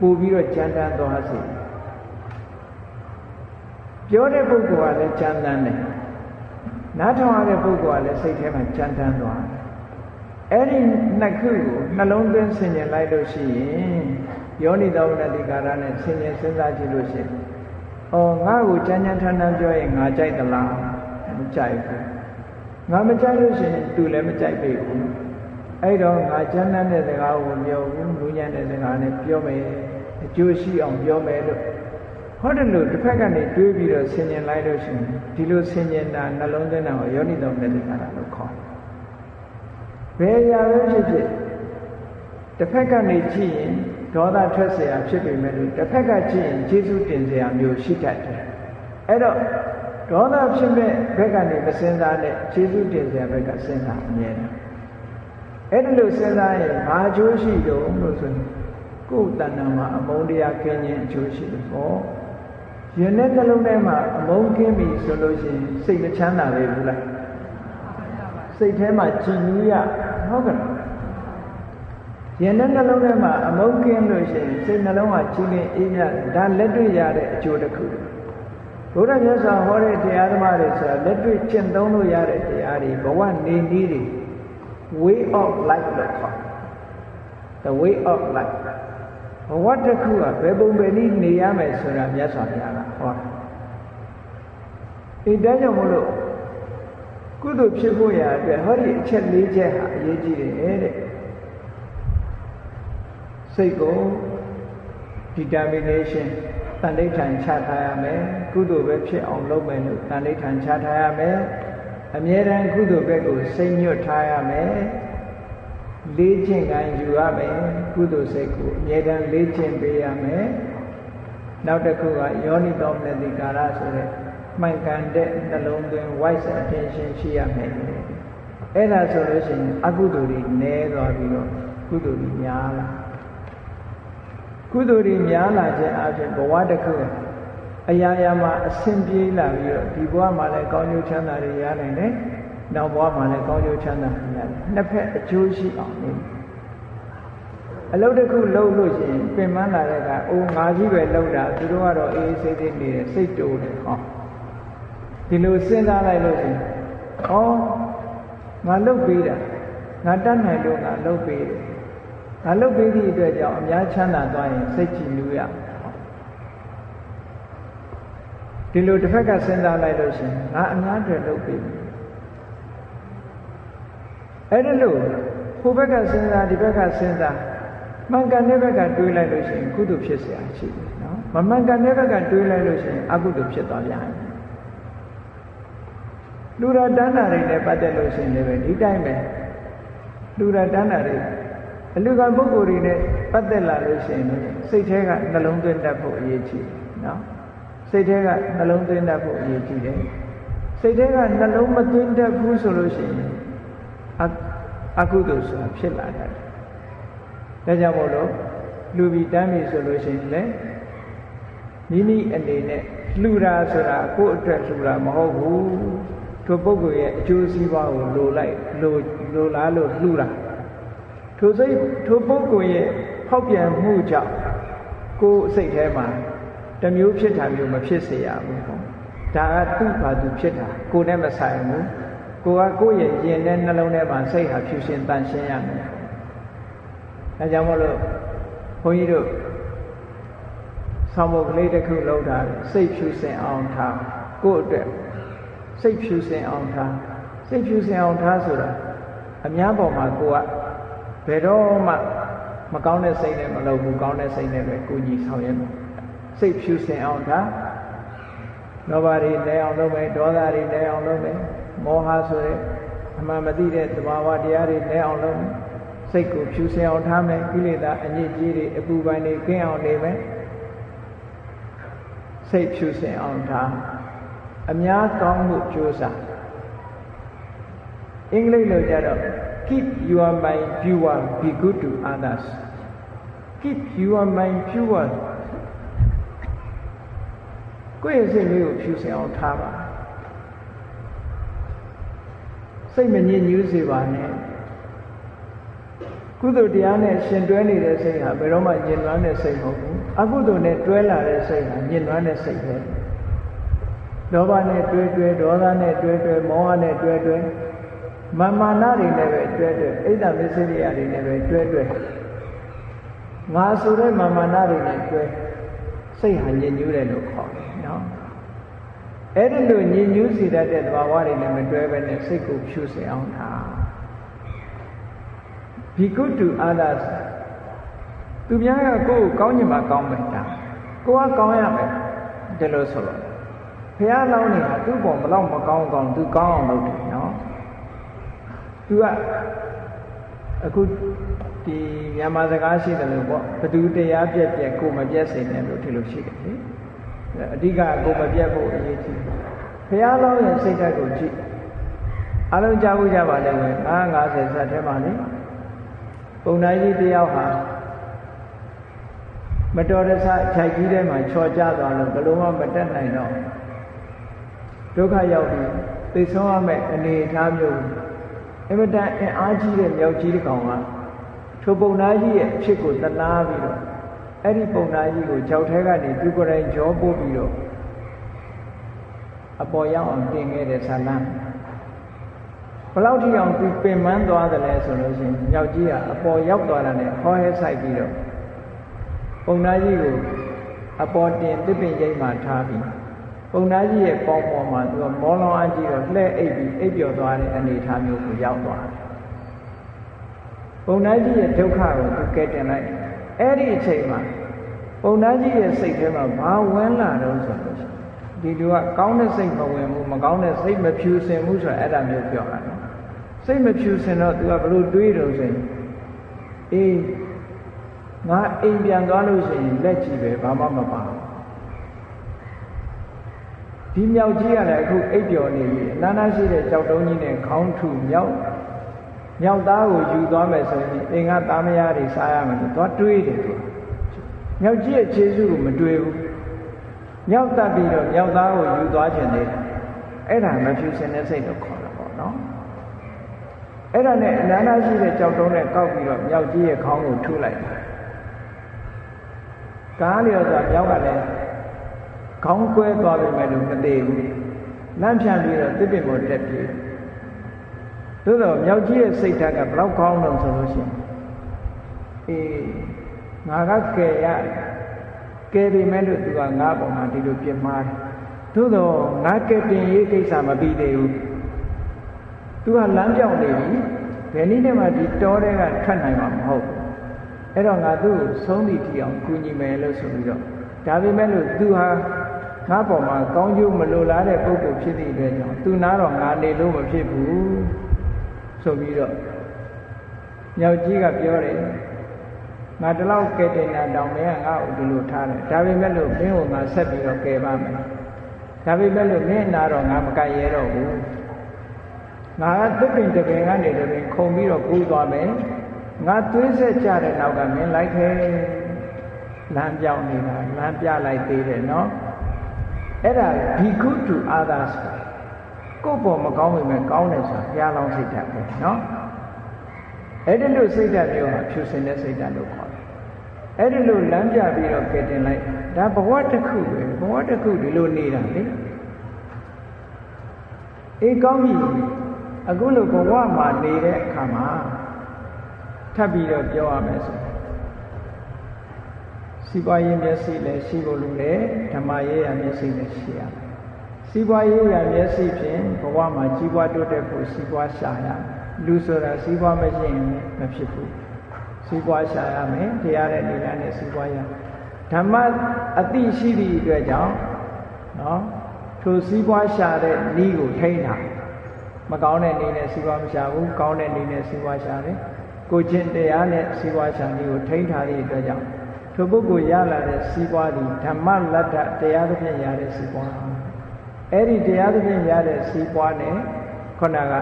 ပို့ပြီးတော့ကြမ်းတမ်းသွားစေပြောတဲ့ပုဂ္ဂိုလ်ကလည်းကြမ်းတမ်းတယ်နားထောင်ရတဲ့ပုဂ္ဂိုလ်ကလည်းစိတ်ထဲမှာကြမ်းတမ်းသွားတယ်အဲ့ဒီနှစ်ခုကိုနှလုံးသွင်းဆင်ခြင်လိုက်လို့ရှိရင်ယောနိသောမနတိကာရနဲ့ဆင်ခြင်စဉ်းစားကြည့်လို့ရှိရင်ငါ့ကိုကြမ်းကြမ်းထန်ထန်ပြောရင်ငါကြိုက်သလားမကြိုက်ဘူးငါမကြိုက်လို့ရှိရင်သူလည်းမကြိုက်ပေဘူးအဲ့တော့ငါကြမ်းတမ်းတဲ့စကားကိုပြောဘူးလူညံ့တဲ့စကားနဲ့ပြောမယ်အကျိုးရှိအောင်ပြောမယ်လို့ ဟောတယ်လို့တစ်ဖက်ကနေတွေးပြီးတော့ဆင်ញင်လိုက်လို့ရှိရင်ဒီလိုဆင်ញင်တာနှလုံးသွင်းတာကိုယောနိသောမနတိကာရလို့ခေါ်တယ်ဘယ်အရာပဲဖြစ်ဖြစ်တစ်ဖက်ကနေကြည့်ရင်ဒေါသထွက်เสียဖြစ်ပေမဲ့လို့တစ်ဖက်ကကြည့်ရင်ကျေးဇူးတင်เสียမျိုးရှိတတ်တယ်အဲ့တော့ဒေါသဖြစ်မဲ့ဘက်ကနေမစဉ်းစားနဲ့ကျေးဇူးတင်เสียဘက်ကစဉ်းစားအမြဲတမ်းအဲ့ဒါလို့စဉ်းစားရင်ဘာအကျိုးရှိတော့လို့ဆိုရင်ကိုယ်တဏ္ဍာမှာအမုန်းတရားကင်းခြင်းအကျိုးရှိတယ်ဟောယဉ်တဲ့နှလုံးထဲမှာအမုန်းကင်းပြီဆိုလို့ရှိရင်စိတ်မချမ်းသာပဲဘူးလားစိတ်ထဲမှာကြည်နူးရဟုတ်ကဲ့ယဉ်တဲ့နှလုံးထဲမှာအမုန်းကင်းလို့ရှိရင်စိတ်နှလုံးဟာကြည်လင်အေးမြဒါလက်တွေ့ရတဲ့အကျိုးတစ်ခုဘုရားမြတ်စွာဟောတဲ့တရားဓမ္မတွေဆိုတာလက်တွေ့ကျင့်သုံးလို့ရတဲ့တရားတွေဘဝနေနည်းတွေ way of life လို့ခေါ် the way of life ဘဝတစ်ခုကဘယ်ပုံပဲနည်းနေရမယ်ဆိုတာမြတ်စွာဘုရားကဟောတယ်ဒါကြောင့်မို့လို့ကုသိုလ်ဖြစ်ဖို့ရအတွက်ဟောဒီအချက်၄ချက်ဟာအရေးကြီးတယ်တဲ့စိတ်ကို determination တန်ဋိဌာန်ချထားရမယ်ကုသိုလ်ပဲဖြစ်အောင်လုပ်မယ်လို့တန်ဋိဌာန်ချထားရမယ်အမြဲတမ်းကုသိုလ်ဘက်ကိုစိတ်ညွတ်ထားရမယ်လေ့ကျင့်ခံယူရမယ်ကုသိုလ်စိတ်ကိုအမြဲတမ်းလေ့ကျင့်ပေးရမယ်နောက်တစ်ခုကယောနိသောမနတိကာရဆိုတဲ့မှန်ကန်တဲ့နှလုံးသွင်း wise attention ရှိရမယ်အဲ့ဒါဆိုလို့ရှိရင်အကုသိုလ်တွေနည်းသွားပြီးတော့ကုသိုလ်တွေများလာကုသိုလ်တွေများလာခြင်းအပြင်ဘဝတစ်ခုအရာရာမှာအဆင်ပြေလာပြီးတော့ဒီဘဝမှာလည်းကောင်းကျိုးချမ်းသာတွေရနိုင်တယ်နောက်ဘဝမှာလည်းကောင်းကျိုးချမ်းသာတွေရတယ်နှစ်ဖက်အကျိုးရှိအောင်နေအလုပ်တစ်ခုလုပ်လို့ရှိရင်ပင်ပန်းလာတဲ့ကအိုးငါကြီးပဲလုပ်တာသူတို့ကတော့အေးအေးဆေးဆေးနေတယ်စိတ်တိုးတယ်ဟောဒီလိုစဉ်းစားလိုက်လို့ရှိရင်ဩငါလုပ်ပေးတာငါတတ်နိုင်လို့ငါလုပ်ပေးတယ်ငါလုပ်ပေးသည့်အတွက်ကြောင့်အများချမ်းသာသွားရင်စိတ်ကြည်နူးရဒီလိုတစ်ဖက်ကစဉ်းစားလိုက်လို့ရှိရင်ငါအများအတွက်လုပ်ပေးပြီအဲ့ဒါလို့ဟိုဘက်ကစဉ်းစားဒီဘက်ကစဉ်းစားမှန်ကန်တဲ့ဘက်ကတွေးလိုက်လို့ရှိရင်ကုသိုလ်ဖြစ်เสียရှိတယ်နော်မမှန်ကန်တဲ့ဘက်ကတွေးလိုက်လို့ရှိရင်အကုသိုလ်ဖြစ်သွားပြန်တယ်လူရတဏ္ဍာတွေနဲ့ပတ်သက်လို့ရှိရင်လည်းဒီတိုင်းပဲလူရတဏ္ဍာတွေအလူကပုဂ္ဂိုလ်တွေနဲ့ပတ်သက်လာလို့ရှိရင်စိတ်ထဲကနှလုံးသွင်းတတ်ဖို့အရေးကြီးတယ်နော်စိတ်ထဲကနှလုံးသွင်းတတ်ဖို့အရေးကြီးတယ်စိတ်ထဲကနှလုံးမသွင်းတတ်ဘူးဆိုလို့ရှိရင်အကုသိုလ်ဆိုတာဖြစ်လာတယ်ဒါကြောင့်မို့လို့လူပြီးတမ်းပြီဆိုလို့ရှိရင်လည်းမိမိအနေနဲ့လှူတာဆိုတာကိုယ့်အတွက်လှူတာမဟုတ်ဘူးထိုပုဂ္ဂိုလ်ရဲ့အကျိုးစီးပွားကိုလိုလားလို့လှူတာထိုပုဂ္ဂိုလ်ရဲ့ဖောက်ပြန်မှုကြောင့်ကိုယ်စိတ်ထဲမှာတမျိုးဖြစ်တာမျိုးမဖြစ်စေရဘူးပေါ့ဒါကသူ့ဘာသူဖြစ်တာကိုယ်နဲ့မဆိုင်ဘူးကိုယ်ကကိုယ့်ရဲ့ယင်တဲ့နှလုံးထဲမှာစိတ်ဟာဖြူရှင်တန်ရှင်းရမယ်ဒါကြောင့်မို့လို့ဘုန်းကြီးတို့ဆောင်းမုတ်ကလေးတစ်ခုလုပ်တာစိတ်ဖြူစင်အောင်ထားကိုယ့်အတွက်စိတ်ဖြူစင်အောင်ထားစိတ်ဖြူစင်အောင်ထားဆိုတာအများပေါ်မှာကိုကဘယ်တော့မှမကောင်းတဲ့စိတ်နဲ့မလုပ်ဘူးကောင်းတဲ့စိတ်နဲ့ပဲကိုကြီးဆောင်ရမယ်စိတ်ဖြူစင်အောင်ထားလောဘတွေလဲအောင်လုပ်မယ်ဒေါသတွေလဲအောင်လုပ်မယ်မောဟဆိုတဲ့အမှန်မသိတဲ့သဘာဝတရားတွေလဲအောင်လုပ်မယ်စိတ်ကိုဖြူစင်အောင်ထားမယ်ကိလေသာအညစ်အကြေးတွေအပူပိုင်းတွေကင်းအောင်နေမယ်စိတ်ဖြူစင်အောင်ထားအများကောင်းမှုကြိုးစားအင်္ဂလိပ်လိုကြတော့ keep your mind pure be good to others keep your mind pure ကိုယ့်ရဲ့စိတ်လေးကိုဖြူစင်အောင်ထားပါစိတ်မညစ်ညူးစေပါနဲ့ကုသိုလ်တရားနဲ့ရှင်တွဲနေတဲ့စိတ်ဟာဘယ်တော့မှညင်နွမ်းတဲ့စိတ်မဟုတ်ဘူးအကုသိုလ်နဲ့တွဲလာတဲ့စိတ်ဟာညင်နွမ်းတဲ့စိတ်ပဲလောဘနဲ့တွဲတွဲဒေါသနဲ့တွဲတွဲမောဟနဲ့တွဲတွဲမာနတွေနဲ့ပဲတွဲတွဲအိတ်တမစ္စရိယတွေနဲ့ပဲတွဲတွဲငါဆိုတဲ့မာနတွေနဲ့တွဲစိတ်ဟာညစ်ညူးတယ်လို့ခေါ်တယ်နော်အဲ့ဒီလိုညစ်ညူးစေတတ်တဲ့သဘာဝတွေနဲ့မတွဲဘဲနဲ့စိတ်ကိုဖြူစင်အောင်ထား be good to others သူများကကိုယ်ကိုကောင်းချင်မှကောင်းမယ်တာကိုကကောင်းရမယ် တယ်လို့ဆိုတော့ဘုရားလောင်းနေတာသူ့ပေါ်ဘလောက်မကောင်းကောင်းသူကောင်းအောင်လုပ်တယ်နော်သူကအခုဒီမြန်မာစကားရှိတယ်လို့ပေါ့ဘသူတရားပြက်ပြက်ကိုမပြက်စိတ်နဲ့လို့ဒီလိုရှိတယ်လေအဓိကကိုမပြက်ဖို့အရေးကြီးဘုရားလောင်းရဲ့စိတ်ဓာတ်ကိုကြည့်အလုံးကြားဖို့ကြပါလိမ့်မယ်50ဆက်ထဲမှာလေပုံနိုင်ကြီးတယောက်ဟာမတော်တဆခြိုက်ကြီးထဲမှာချော်ကျသွားလို့ဘလို့မှမတက်နိုင်တော့ဒုက္ခရောက်ပြီးသိဆုံးရမယ့်အနေအထားမျိုးအမတန်အင်အားကြီးတဲ့မြောက်ကြီးတစ်ကောင်ကထိုပုံနာကြီးရဲ့အဖြစ်ကိုတနာပြီးတော့အဲ့ဒီပုံနာကြီးကိုကြောက်ထဲကနေသူကိုယ်တိုင်ကြောပို့ပြီးတော့အပေါ်ရောက်အောင်တင်ခဲ့တဲ့ဇာလံဘလောက်ထိအောင်သူပင်ပန်းသွားတယ်လဲဆိုလို့ရှိရင်မြောက်ကြီးကအပေါ်ရောက်သွားတာနဲ့ဟောဟဲဆိုင်ပြီးတော့ပုံနာကြီးကိုအပေါ်တင်တစ်ပင်ရိပ်မှထားပြီးပုံနာကြီးရဲ့ပေါင်းပေါ်မှာသူကမောလောင်းအကြီးတော့လှဲ့အိပ်ပြီးအိပ်ပျော်သွားတဲ့အနေအထားမျိုးကိုရောက်သွားတယ်ပုံနာကြီးရဲ့ဒုက္ခကိုသူကဲတင်လိုက်အဲ့ဒီအချိန်မှာပုံနာကြီးရဲ့စိတ်ထဲမှာဘာဝင်လာတော့ဆိုလို့ရှိရင်ဒီလူကကောင်းတဲ့စိတ်မဝင်ဘူးမကောင်းတဲ့စိတ်မဖြူစင်ဘူးဆိုတာအဲ့ဒါမျိုးပြောတာနော်စိတ်မဖြူစင်တော့သူကဘလို့တွေးတော့ဆိုရင်အေးငါအိမ်ပြန်သွားလို့ရှိရင်လက်ကြည့်ပဲဘာမှမပါဒီမြောက်ကြီးကလည်းအခုအိပ်ပျော်နေပြီအနားနာရှိတဲ့ကြောက်တုံးကြီးနဲ့ခေါင်းထူမြောက်သားကိုယူသွားမယ်ဆိုရင်အိမ်ကသားမယားတွေစားရမယ်လို့သွားတွေးတယ်သူမြောက်ကြီးရဲ့ခြေစုကိုမတွေးဘူးမြောက်တက်ပြီးတော့မြောက်သားကိုယူသွားခြင်းတယ်အဲ့ဒါမဖြူစင်တဲ့စိတ်လို့ခေါ်တာပေါ့နော်အဲ့ဒါနဲ့အနားနာရှိတဲ့ကြောက်တုံးနဲ့ကောက်ပြီးတော့မြောက်ကြီးရဲ့ခေါင်းကိုထုလိုက်တာကားလျော်စွာမြောက်ကလည်းခေါင်းကွဲသွားပြီမဲ့လို့မသေးဘူးလမ်းဖြန့်ပြီးတော့တစ်ပင်ပေါ်တက်ပြေးသို့တော့မြောက်ကြီးရဲ့စိတ်ဓာတ်ကဘလောက်ကောင်းတော့ဆိုလို့ရှိရင်အေးငါကကဲရကဲပြီမဲ့လို့သူကငါ့ပေါ်မှာဒီလိုပြစ်မှားတယ်သို့တော့ငါကဲတင်ရေးကိစ္စမပြီးသေးဘူးသူကလမ်းပြောင်းနေပြီဘယ်နည်းနဲ့မှဒီတောထဲကထွက်နိုင်မှာမဟုတ်ဘူးအဲ့တော့ငါသူ့ကိုဆုံးသည့်ထီအောင်ကူညီမယ်လို့ဆိုပြီးတော့ဒါပေမဲ့လို့သူဟာငါ့ပေါ်မှာကောင်းကျိုးမလိုလားတဲ့ပုဂ္ဂိုလ်ဖြစ်သည့်အတွက်ကြောင့်သူနာတော့ငါနေလို့မဖြစ်ဘူးဆိုပြီးတော့ညောင်ကြီးကပြောတယ်ငါတလောက်ကဲတင်တာတောင်မင်းကငါ့ကိုဒီလိုထားတယ်ဒါပေမဲ့လို့မင်းကိုငါဆက်ပြီးတော့ကဲပါမယ်ဒါပေမဲ့လို့မင်းနာတော့ငါမကရဲတော့ဘူးငါကတစ်ပင်တစ်ပင်ကနေတစ်ပင်ခုံပြီးတော့ကူးသွားမယ်ငါသွေးဆက်ကြတဲ့နောက်ကမင်းလိုက်ခဲလမ်းပြောင်းနေတာလမ်းပြလိုက်သေးတယ်နော်အဲ့ဒါ be good to others ကိုယ့်ပေါ်မကောင်းပေမဲ့ကောင်းတယ်ဆိုတာဘုရားလောင်းစိတ်ဓာတ်ပဲနော်အဲ့ဒီလိုစိတ်ဓာတ်မျိုးဟာဖြူစင်တဲ့စိတ်ဓာတ်လို့ခေါ်တယ်အဲ့ဒီလိုလမ်းပြပြီးတော့ကဲတင်လိုက်ဒါဘဝတစ်ခုပဲဘဝတစ်ခုဒီလိုနေတာလေအေးကောင်းပြီအခုလိုဘဝမှာနေတဲ့အခါမှာထပ်ပြီးတော့ပြောရမယ်ဆိုစီးပွားရေးမျက်စိလည်းရှိဖို့လိုတယ်ဓမ္မရေးရမျက်စိလည်းရှိရမယ်စီးပွားရေးရမျက်စိဖြင့်ဘဝမှာကြီးပွားတိုးတက်ဖို့စီးပွားရှာရမယ်လူဆိုတာစီးပွားမရှိရင်မဖြစ်ဘူးစီးပွားရှာရမယ်တရားတဲ့နေရာနဲ့စီးပွားရဓမ္မအသိရှိသည့်အတွက်ကြောင့်နော်ထိုစီးပွားရှာတဲ့နည်းကိုထိန်းတာမကောင်းတဲ့နည်းနဲ့စီးပွားမရှာဘူးကောင်းတဲ့နည်းနဲ့စီးပွားရှာတယ်ကိုချင်းတရားနဲ့စီးပွားရှာနည်းကိုထိန်းထားသည့်အတွက်ကြောင့်ထိုပုဂ္ဂိုလ်ရလာတဲ့စီးပွားသည်ဓမ္မလတ္တတရားသဖြင့်ရတဲ့စီးပွားအဲ့ဒီတရားသဖြင့်ရတဲ့စီးပွားနဲ့ခုနက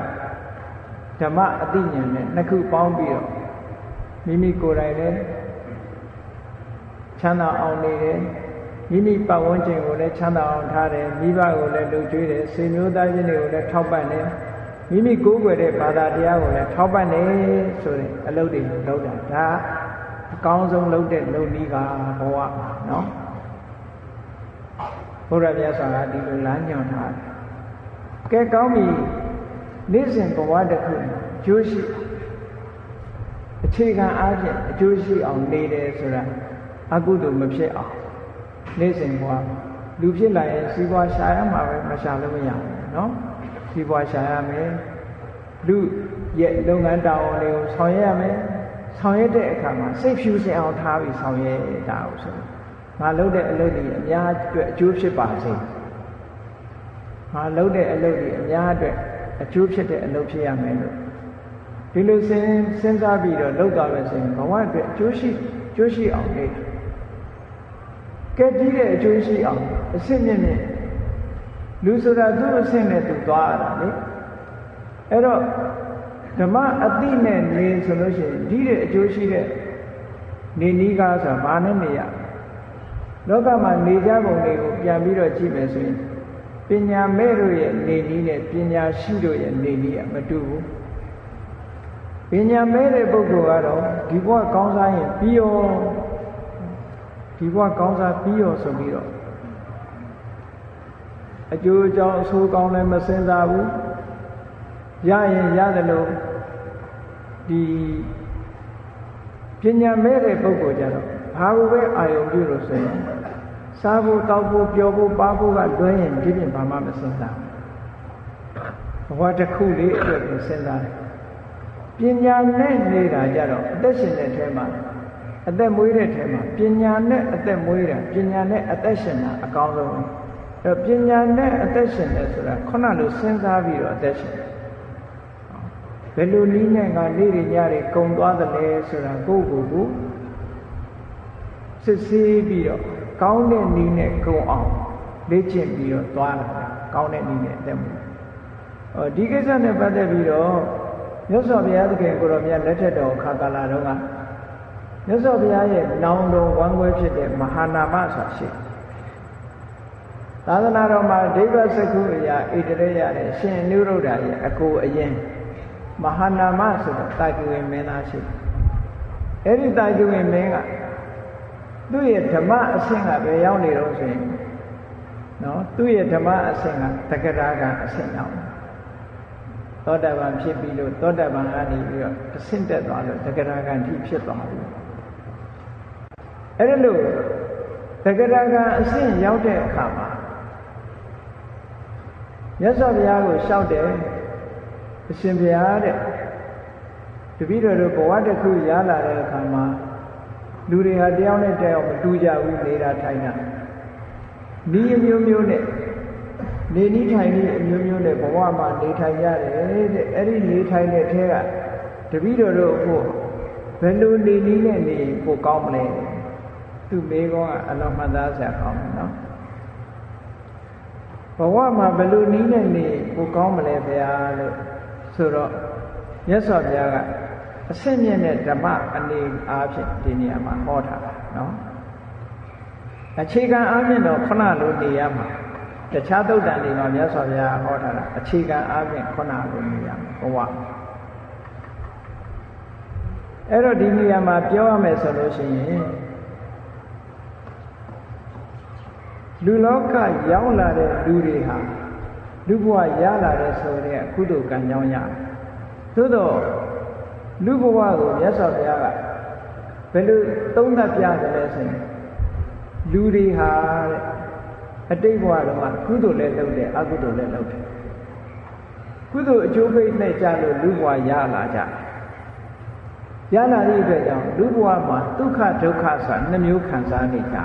ဓမ္မအသိဉာဏ်နဲ့နှစ်ခုပေါင်းပြီးတော့မိမိကိုယ်တိုင်လည်းချမ်းသာအောင်နေတယ်မိမိပတ်ဝန်းကျင်ကိုလည်းချမ်းသာအောင်ထားတယ်မိဘကိုလည်းလှူကျွေးတယ်ဆွေမျိုးသားချင်းတွေကိုလည်းထောက်ပံ့တယ်မိမိကိုယ်ွယ်တဲ့ဘာသာတရားကိုလည်းထောက်ပံ့တယ်ဆိုတဲ့အလုပ်တွေလုပ်တာဒါအကောင်းဆုံးလုပ်တဲ့လုပ်နည်းကဘဝနော်ဘုရားမြတ်စွာဘုရားဒီလိုလမ်းညွှန်ထားတယ်ကဲကောင်းပြီနေ့စဉ်ဘဝတစ်ခုကျိုးရှိအခြေခံအားဖြင့်အကျိုးရှိအောင်နေတယ်ဆိုတာအကုသိုလ်မဖြစ်အောင်နေ့စဉ်ဘဝလူဖြစ်လာရင်စီးပွားရှာရမှာပဲမရှာလို့မရဘူးเนาะစီးပွားရှာရမယ်လူရဲ့လုပ်ငန်းတာဝန်တွေကိုဆောင်ရွက်ရမယ်ဆောင်ရွက်တဲ့အခါမှာစိတ်ဖြူစင်အောင်ထားပြီးဆောင်ရွက်တာကိုဆို ငါလုပ်တဲ့အလုပ်တွေအများအတွက်အကျိုးဖြစ်ပါစေငါလုပ်တဲ့အလုပ်တွေအများအတွက်အကျိုးဖြစ်တဲ့အလုပ်ဖြစ်ရမယ်လို့ဒီလိုစဉ်းစားပြီးတော့လုပ်သွားမယ်ဆိုရင်ဘဝအတွက်အကျိုးရှိအောင်လေကဲပြီးတဲ့အကျိုးရှိအောင်အစစ်မြင့်မြင့်လူဆိုတာသူ့အဆင့်နဲ့သူသွားရတာလေအဲ့တော့ဓမ္မအတိနဲ့နေဆိုလို့ရှိရင်ဒီတဲ့အကျိုးရှိတဲ့နေနည်းကားဆိုတာဘာနဲ့နေရလောကမှာနေကြပုံတွေကိုပြန်ပြီးတော့ကြည့်မယ်ဆိုရင်ပညာမဲ့တို့ရဲ့နေနည်းနဲ့ပညာရှိတို့ရဲ့နေနည်းကမတူဘူးပညာမဲ့တဲ့ပုဂ္ဂိုလ်ကတော့ဒီဘဝကောင်းစားရင်ပြီးရောဒီဘဝကောင်းစားပြီးရောဆိုပြီးတော့အကျိုးအကြောင်းအဆိုးကောင်းလည်းမစင်စားဘူးရရင်ရတယ်လို့ဒီပညာမဲ့တဲ့ပုဂ္ဂိုလ်ကြတော့ဘာကိုပဲအာယုံပြုလို့ဆိုရင်စားဖို့တောက်ဖို့ပျော်ဖို့ပါဖို့ကလွှဲရင်ဒီပြင်ဘာမှမစင်စားဘူးဘဝတစ်ခုလေးအတွက်ကိုစဉ်းစားတယ်ပညာနဲ့နေတာကြတော့အသက်ရှင်တဲ့ထဲမှာအသက်မွေးတဲ့ထဲမှာပညာနဲ့အသက်မွေးတာပညာနဲ့အသက်ရှင်တာအကောင်းဆုံးအဲပညာနဲ့အသက်ရှင်တယ်ဆိုတာခုနလိုစဉ်းစားပြီးတော့အသက်ရှင်ဘယ်လိုနည်းနဲ့ငါနေ့ညတွေကုံသွားသလဲဆိုတာကိုယ့်ကိုယ်ကိုစစ်ဆေးပြီးတော့ကောင်းတဲ့နည်းနဲ့ကုံအောင်လေ့ကျင့်ပြီးတော့သွားတာကောင်းတဲ့နည်းနဲ့အသက်မွေးဒီကိစ္စနဲ့ပတ်သက်ပြီးတော့မြတ်စွာဘုရားသခင်ကိုယ်တော်မြတ်လက်ထက်တော်ခါကာလတုန်းကမြတ်စွာဘုရားရဲ့နောင်တော်ဝမ်းကွဲဖြစ်တဲ့မဟာနာမဆိုတာရှိသာသနာတော်မှာဒိဗ္ဗစက္ခုအရာဣတရေရတဲ့ရှင်အနုရုဒ္ဓရဲ့အကိုအရင်မဟာနာမဆိုတဲ့တာကိဝေမင်းသားရှိအဲ့ဒီတာကိဝေမင်းကသူ့ရဲ့ဓမ္မအဆင့်ကဘယ်ရောက်နေတော့ဆိုရင်နော်သူ့ရဲ့ဓမ္မအဆင့်ကတက္ကရာကအဆင့်ရောက်သောတာပန်ဖြစ်ပြီးလို့သောတာပန်ကနေပြီးတော့အဆင့်တက်သွားလို့တက္ကရာကတိဖြစ်သွားပြီအဲ့ဒါလို့တက္ကရာကအဆင့်ရောက်တဲ့အခါမှာမြတ်စွာဘုရားကိုလျှောက်တယ်အရှင်ဘုရားတဲ့တပည့်တော်တို့ဘဝတစ်ခုရလာတဲ့အခါမှာလူတွေဟာတယောက်နဲ့တယောက်မတူကြဘူးနေတာထိုင်တာဤအမျိုးမျိုးနဲ့နေနည်းထိုင်နည်းအမျိုးမျိုးနဲ့ဘဝမှာနေထိုင်ရတယ်တဲ့အဲ့ဒီနေထိုင်တဲ့ထဲကတပည့်တော်တို့ဖို့ဘယ်လိုနေနည်းနဲ့နေဖို့ကောင်းမလဲသူမေးကောကအလုံးမှတ်သားစရာကောင်းတယ်နော်ဘဝမှာဘယ်လိုနည်းနဲ့နေဖို့ကောင်းမလဲဗျာလို့ဆိုတော့မြတ်စွာဘုရားကအဆင့်မြင့်တဲ့ဓမ္မအနေအားဖြင့်ဒီနေရာမှာဟောထားတာနော်အခြေခံအားဖြင့်တော့ခုနလိုနေရမှာတခြားသုတ်တန်တွေမှာမြတ်စွာဘုရားဟောထားတာအခြေခံအားဖြင့်ခုနလိုနေရမှာဘဝအဲ့တော့ဒီနေရာမှာပြောရမယ်ဆိုလို့ရှိရင်လူလောကရောက်လာတဲ့လူတွေဟာလူဘဝရလာတဲ့ဆိုတဲ့ကုသိုလ်ကံကြောင်းရတယ်သို့တော့လူဘဝကိုမြတ်စွာဘုရားကဘယ်လိုသုံးသပ်ပြသလဲဆိုရင်လူတွေဟာတဲ့အတိတ်ဘဝတုန်းကကုသိုလ်လည်းလုပ်တယ်အကုသိုလ်လည်းလုပ်တယ်ကုသိုလ်အကျိုးပေးနဲ့ကြလို့လူဘဝရလာကြရလာတဲ့အတွက်ကြောင့်လူဘဝမှာဒုက္ခဒုက္ခဆိုတာနှမျိုးခံစားနေကြ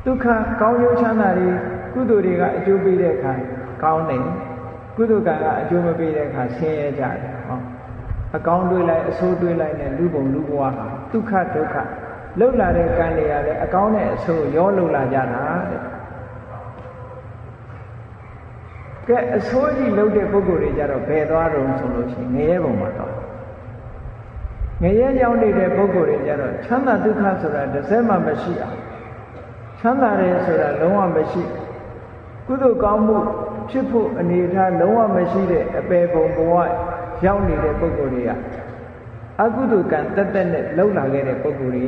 ဒုက္ခကောင်းကျိုးချမ်းသာတွေကုသိုလ်တွေကအကျိုးပေးတဲ့အခါကောင်းတယ်ကုသိုလ်ကံကအကျိုးမပေးတဲ့အခါဆင်းရဲကြတယ်ဟောအကောင်းတွေးလိုက်အဆိုးတွေးလိုက်နဲ့လူဘုံလူဘဝဟာဒုက္ခဒုက္ခလှုပ်လာတဲ့ကံတွေရတယ်အကောင်းနဲ့အဆိုးရောလှုပ်လာကြတာတဲ့ကဲအဆိုးကြီးလှုပ်တဲ့ပုဂ္ဂိုလ်တွေကြတော့ဘယ်သွားတော့ဆိုလို့ရှိရင်ငရဲဘုံမှာတော့ငရဲရောက်နေတဲ့ပုဂ္ဂိုလ်တွေကြတော့ချမ်းသာဒုက္ခဆိုတာတစ်စက်မှမရှိအောင်ချမ်းသာတယ်ဆိုတာလုံးဝမရှိကုသိုလ်ကောင်းမှုဖြစ်ဖို့အနေထားလုံးဝမရှိတဲ့အပေပုံဘဝရောက်နေတဲ့ပုဂ္ဂိုလ်တွေကအကုသိုလ်ကံတက်တက်နဲ့လှုပ်လာခဲ့တဲ့ပုဂ္ဂိုလ်တွေ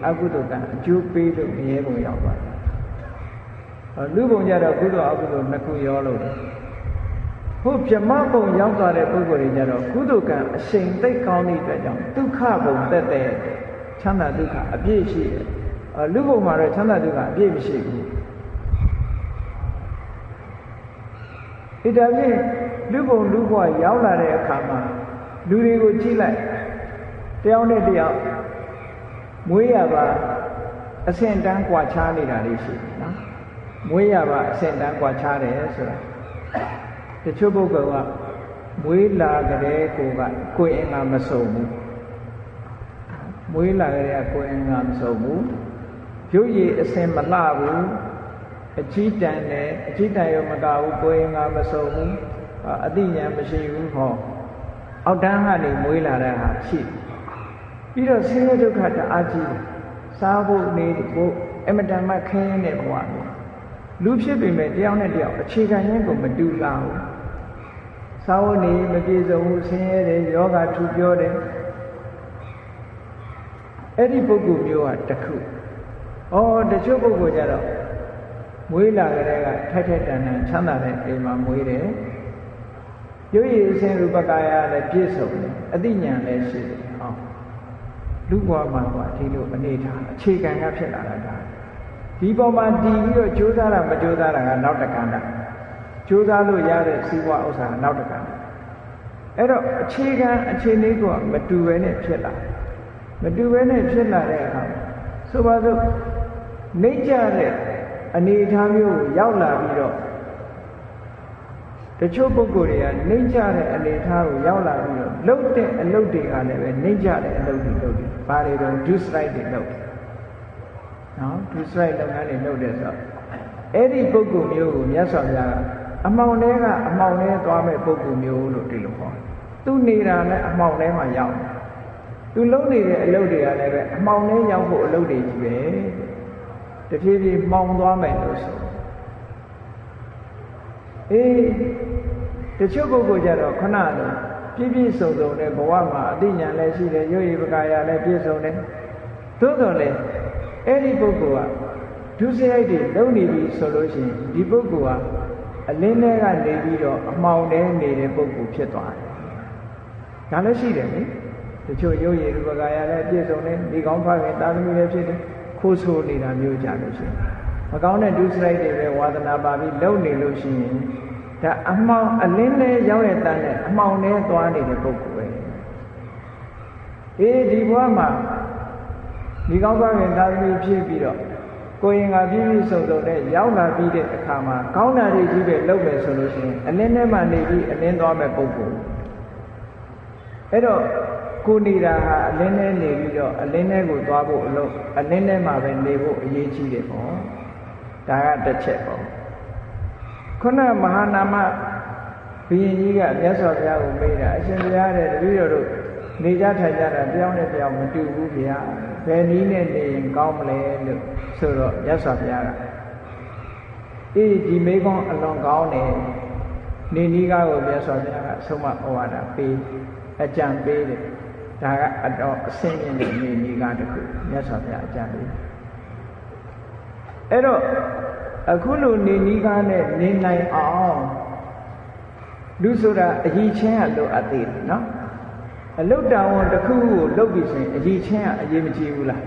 အကုသိုလ်ကံအကျိုးပေးလို့ငရဲဘုံရောက်သွားတယ်။လူဘုံကြတော့ကုသိုလ်အကုသိုလ်နှစ်ခုရောလို့ဟုတ်ဗြဟ္မဘုံရောက်သွားတဲ့ပုဂ္ဂိုလ်တွေကြတော့ကုသိုလ်ကံအရှိန်သိပ်ကောင်းတဲ့အတွက်ကြောင့်ဒုက္ခဘုံတက်တဲ့ချမ်းသာဒုက္ခအပြည့်ရှိတယ်။လူဘုံမှာတော့ချမ်းသာဒုက္ခအပြည့်မရှိဘူး။ဒါဖြင့်လူဘုံလူဘဝရောက်လာတဲ့အခါမှာလူတွေကိုကြည့်လိုက်တယောက်နဲ့တယောက်မွေးရပါ အဆင့်တန်းကွာခြားနေတာလေးရှိတယ်နော်မွေးရပါအဆင့်တန်းကွာခြားတယ်ဆိုတာတချို့ပုဂ္ဂိုလ်ကမွေးလာကြတဲ့ကိုယ်အင်္ဂါမစုံဘူးမွေးလာကြတဲ့ကိုယ်အင်္ဂါမစုံဘူးရုပ်ရည်အဆင့်မလှဘူးအကြီးတန်းနဲ့အကြီးတန်းရောမကဘူးကိုယ်အင်္ဂါမစုံဘူးအသိဉာဏ်မရှိဘူးဟောအောက်တန်းကနေမွေးလာတဲ့ဟာရှိပြီးတော့ဆင်းရဲဒုက္ခတအားကြီးတယ်စားဖို့နေဖို့အမတန်မှခင်းရတဲ့ဘဝမျိုးလူဖြစ်ပေမဲ့တယောက်နဲ့တယောက်အခြေခံရင်းကိုမတူလာဘူးစားဖို့နေမပြေစုံဘူးဆင်းရဲတယ်ယောဂထူပြောတယ်အဲ့ဒီပုဂ္ဂိုလ်မျိုးကတစ်ခုတချို့ပုဂ္ဂိုလ်ကြတော့မွေးလာကြတဲ့ကထိုက်ထိုက်တန်တန်ချမ်းသာတဲ့အိမ်မှာမွေးတယ်ရုပ်ရည်အစဉ်ရူပကာယလည်းပြည့်စုံတယ်အသိဉာဏ်လည်းရှိတယ်လူဘဝမှာဒီလိုအနေထားအခြေခံကဖြစ်လာတာဒီပေါ်မှာတည်ပြီးတော့ကြိုးစားတာမကြိုးစားတာကနောက်တကဏ္ဍကြိုးစားလို့ရတဲ့စီးပွားဥစ္စာကနောက်တကဏ္ဍအဲ့တော့အခြေခံအခြေအနေကမတူဘဲနဲ့ဖြစ်လာမတူဘဲနဲ့ဖြစ်လာတဲ့အခါဆိုပါစို့နှိမ့်ကြတဲ့အနေအထားမျိုးကိုရောက်လာပြီးတော့တချို့ပုဂ္ဂိုလ်တွေကနှိမ့်ကြတဲ့အနေအထားကိုရောက်လာပြီးတော့လှုပ်တဲ့အလုပ်တွေကလည်းပဲနှိမ့်ကြတဲ့အလုပ်တွေလုပ်တယ်ဘာတွေတော့ do strike တွေလုပ်တယ်နော် do strike လုပ်ငန်းတွေလုပ်တယ်ဆိုတော့အဲ့ဒီပုဂ္ဂိုလ်မျိုးကိုမြတ်စွာဘုရားကအမှောင်ထဲကအမှောင်ထဲသွားမဲ့ပုဂ္ဂိုလ်မျိုးလို့ဒီလိုခေါ်တယ်သူနေတာလည်းအမှောင်ထဲမှာရောက်တယ်သူလုပ်နေတဲ့အလုပ်တွေကလည်းပဲအမှောင်ထဲရောက်ဖို့အလုပ်တွေကြီးပဲတဖြည်းဖြည်းမှောင်သွားမယ်လို့ဆိုတချို့ပုဂ္ဂိုလ်ကြတော့ခဏလုံးပြည့်ပြည့်စုံစုံတဲ့ဘဝမှာအသိဉာဏ်လည်းရှိတယ်ရုပ်ရည်ပကာယလည်းပြည့်စုံတယ်သို့တော်လည်းအဲ့ဒီပုဂ္ဂိုလ်ကဒုစရိုက်တွေလုံးနေပြီဆိုလို့ရှိရင်ဒီပုဂ္ဂိုလ်ကအလင်းထဲကနေပြီးတော့အမှောင်ထဲနေတဲ့ပုဂ္ဂိုလ်ဖြစ်သွားတယ်ဒါလည်းရှိတယ်လေတချို့ရုပ်ရည်ပကာယလည်းပြည့်စုံတယ်ဒီကောင်းဖခင်တာသမီလည်းဖြစ်တယ်ခိုးဆိုးနေတာမျိုးကြလို့ရှိရင်မကောင်းတဲ့ဒုစရိုက်တွေပဲဝါသနာပါပြီးလုံးနေလို့ရှိရင်ဒါအမှောင်အလင်းလေးရောက်တဲ့တန်းနဲ့အမှောင်ထဲသွားနေတဲ့ပုဂ္ဂိုလ်ပဲဒီဘဝမှာဒီကောင်းပါခင်သာသမီဖြစ်ပြီးတော့ကိုယ်ရင်ကပြည့်ပြည့်စုံစုံနဲ့ရောက်လာပြီးတဲ့အခါမှာကောင်းတာတွေကြီးပဲလုပ်မယ်ဆိုလို့ရှိရင်အလင်းထဲမှာနေပြီးအလင်းသွားမဲ့ပုဂ္ဂိုလ်အဲ့တော့ကိုနေတာဟာအလင်းထဲနေပြီးတော့အလင်းထဲကိုသွားဖို့အလုပ်အလင်းထဲမှာပဲနေဖို့အရေးကြီးတယ်ပေါ့ဒါကတစ်ချက်ပေါ့ခုနမဟာနာမဘုရင်ကြီးကမြတ်စွာဘုရားကိုမေးတာအရှင်ဘုရားတဲ့တပည့်တော်တို့နေကြထိုင်ကြတာတရားနဲ့တရားမတူဘူးဗျာဘယ်နည်းနဲ့နေရင်ကောင်းမလဲလို့ဆိုတော့မြတ်စွာဘုရားကဒီမိကုံးအလွန်ကောင်းတယ်နေနည်းကားကိုမြတ်စွာဘုရားကဆုံးမဩဝါဒပေးအကြံပေးတယ်ဒါကအတော်အဆင့်မြင့်တဲ့နေနည်းကားတစ်ခုမြတ်စွာဘုရားအကြံပေးအဲ့တော့အခုလိုနေနည်းကားနဲ့နေနိုင်အောင်လူဆိုတာအကြီးချင်းကလိုအပ်သေးတယ်နော်အလုတ်တာဝန်တစ်ခုကိုလုပ်ပြီးဆိုရင်အကြီးချင်းကအရေးမကြီးဘူးလား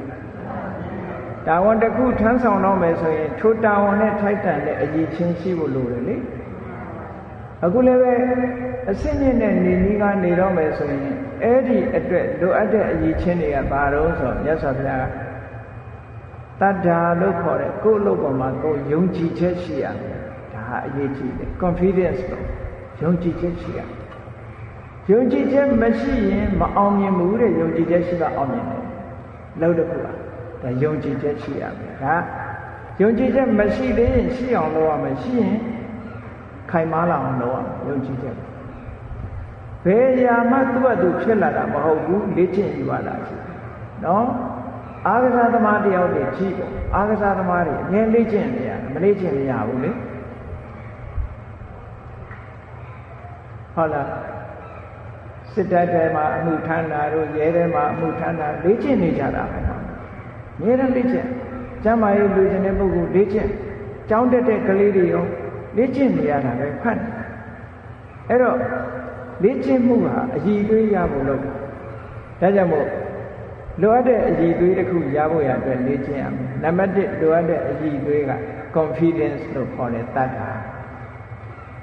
တာဝန်တစ်ခုထမ်းဆောင်တော့မယ်ဆိုရင်ထိုတာဝန်နဲ့ထိုက်တန်တဲ့အကြီးချင်းရှိဖို့လိုတယ်လေအခုလည်းပဲအစစ်မြင့်တဲ့နေနည်းကားနေတော့မယ်ဆိုရင်အဲ့ဒီအတွက်လိုအပ်တဲ့အကြီးချင်းတွေကဘာတော့ဆိုမြတ်စွာဘုရားတတ္ထာလို့ခေါ်တဲ့ကိုယ့်အလုပ်ပေါ်မှာကိုယ်ယုံကြည်ချက်ရှိရမယ်ဒါဟာအရေးကြီးတယ် confidence လို့ယုံကြည်ချက်ရှိရယုံကြည်ချက်မရှိရင်မအောင်မြင်ဘူးတဲ့ယုံကြည်ချက်ရှိတာအောင်မြင်တယ်လို့တခုပါဒါယုံကြည်ချက်ရှိရမယ်ဒါယုံကြည်ချက်မရှိသေးရင်ရှိအောင်လုပ်ရမယ်ရှိရင်ခိုင်မာလာအောင်လုပ်ရမယ်ယုံကြည်ချက်ဘယ်ရာမှသူ့အတူဖြစ်လာတာမဟုတ်ဘူးလေ့ကျင့်ယူရတာရှိနော်အာဂစာသမားတယောက်တွေကြည့်ပေါ့အာဂစာသမားတွေအမြဲလေ့ကျင့်နေရမလေ့ကျင့်မရဘူးလေဟုတ်လားစစ်တပ်ထဲမှာအမှုထမ်းတာတို့ရဲထဲမှာအမှုထမ်းတာလေ့ကျင့်နေကြတာပဲနော်အမြဲတမ်းလေ့ကျင့်ကျမ်းမာရေးလူကျင်တဲ့ပုဂ္ဂိုလ်လေ့ကျင့်ကျောင်းတက်တဲ့ကလေးတွေရောလေ့ကျင့်နေရတာပဲဖတ်အဲ့တော့လေ့ကျင့်မှုဟာအည်အသွေးရဖို့လုပ်ဒါကြောင့်မို့လိုအပ်တဲ့အည်အသွေးတစ်ခုရဖို့ရအတွက်လေ့ကျင့်ရမယ်နံပါတ်1လိုအပ်တဲ့အည်အသွေးက confidence လို့ခေါ်တဲ့တတ်တာ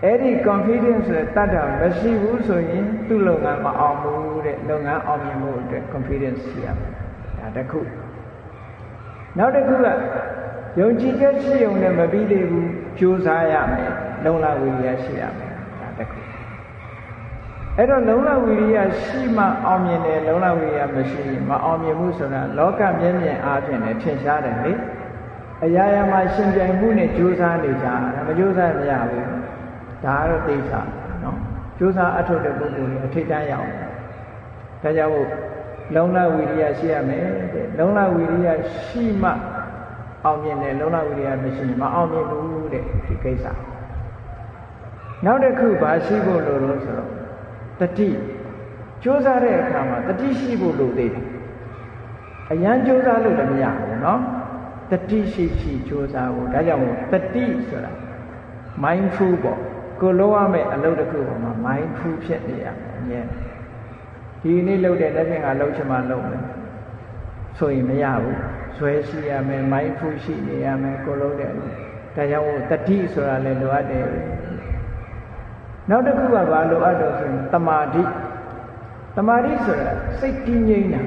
အဲ့ဒီ confidence ဆိုတဲ့တတ်တာမရှိဘူးဆိုရင်သူ့လုပ်ငန်းမအောင်ဘူးတဲ့လုပ်ငန်းအောင်မြင်ဖို့အတွက် confidence ရှိရမယ်ဒါတစ်ခု နောက်တစ်ခုကယုံကြည်ချက်ရှိုံနဲ့မပြီးသေးဘူးကြိုးစားရမယ်လုံလဝိရိယရှိရမယ်ဒါတစ်ခုအဲ့တော့လုံလဝိရိယရှိမှအောင်မြင်တယ်လုံလဝိရိယမရှိရင်မအောင်မြင်ဘူးဆိုတာလောကမျက်မြင်အားဖြင့်လည်းထင်ရှားတယ်လေအရာရာမှာရှင်ပြိုင်မှုနဲ့ကြိုးစားနေကြတာမကြိုးစားမရဘူးဒါကတော့သိချာနော်ကြိုးစားအထုတ်တဲ့ပုဂ္ဂိုလ်တွေအထိတ်တန်းရအောင်ဒါကြောင့်မို့လုံလဝိရိယရှိရမယ်တဲ့လုံလဝိရိယရှိမှအောင်မြင်တယ်လုံလဝိရိယမရှိရင်မအောင်မြင်ဘူးတဲ့ဒီကိစ္စနောက်တစ်ခုဘာရှိဖို့လိုလို့ဆိုတော့တတိကြိုးစားတဲ့အခါမှာတတိရှိဖို့လိုသေးတယ်အရန်ကြိုးစားလို့လည်းမရဘူးနော်တတိရှိကြိုးစားဖို့ဒါကြောင့်မို့တတိဆိုတာ mindful ပေါ့ကိုလုံးရမယ့်အလုပ်တစ်ခုပေါ်မှာ mindful ဖြစ်နေရမယ်အမြဲဒီနေ့လုပ်တဲ့လက်ဖြင့်ကလှုပ်ချင်မှလုပ်မယ်ဆိုရင်မရဘူးဇွဲရှိရမယ် mindful ရှိနေရမယ်ကိုလုံးတဲ့ဒါကြောင့်မို့တတိဆိုတာလည်းလိုအပ်တယ်နောက်တစ်ခုကဘာလိုအပ်တော့ဆိုရင်တမာတိဆိုတာစိတ်တည်ငြိမ်တာ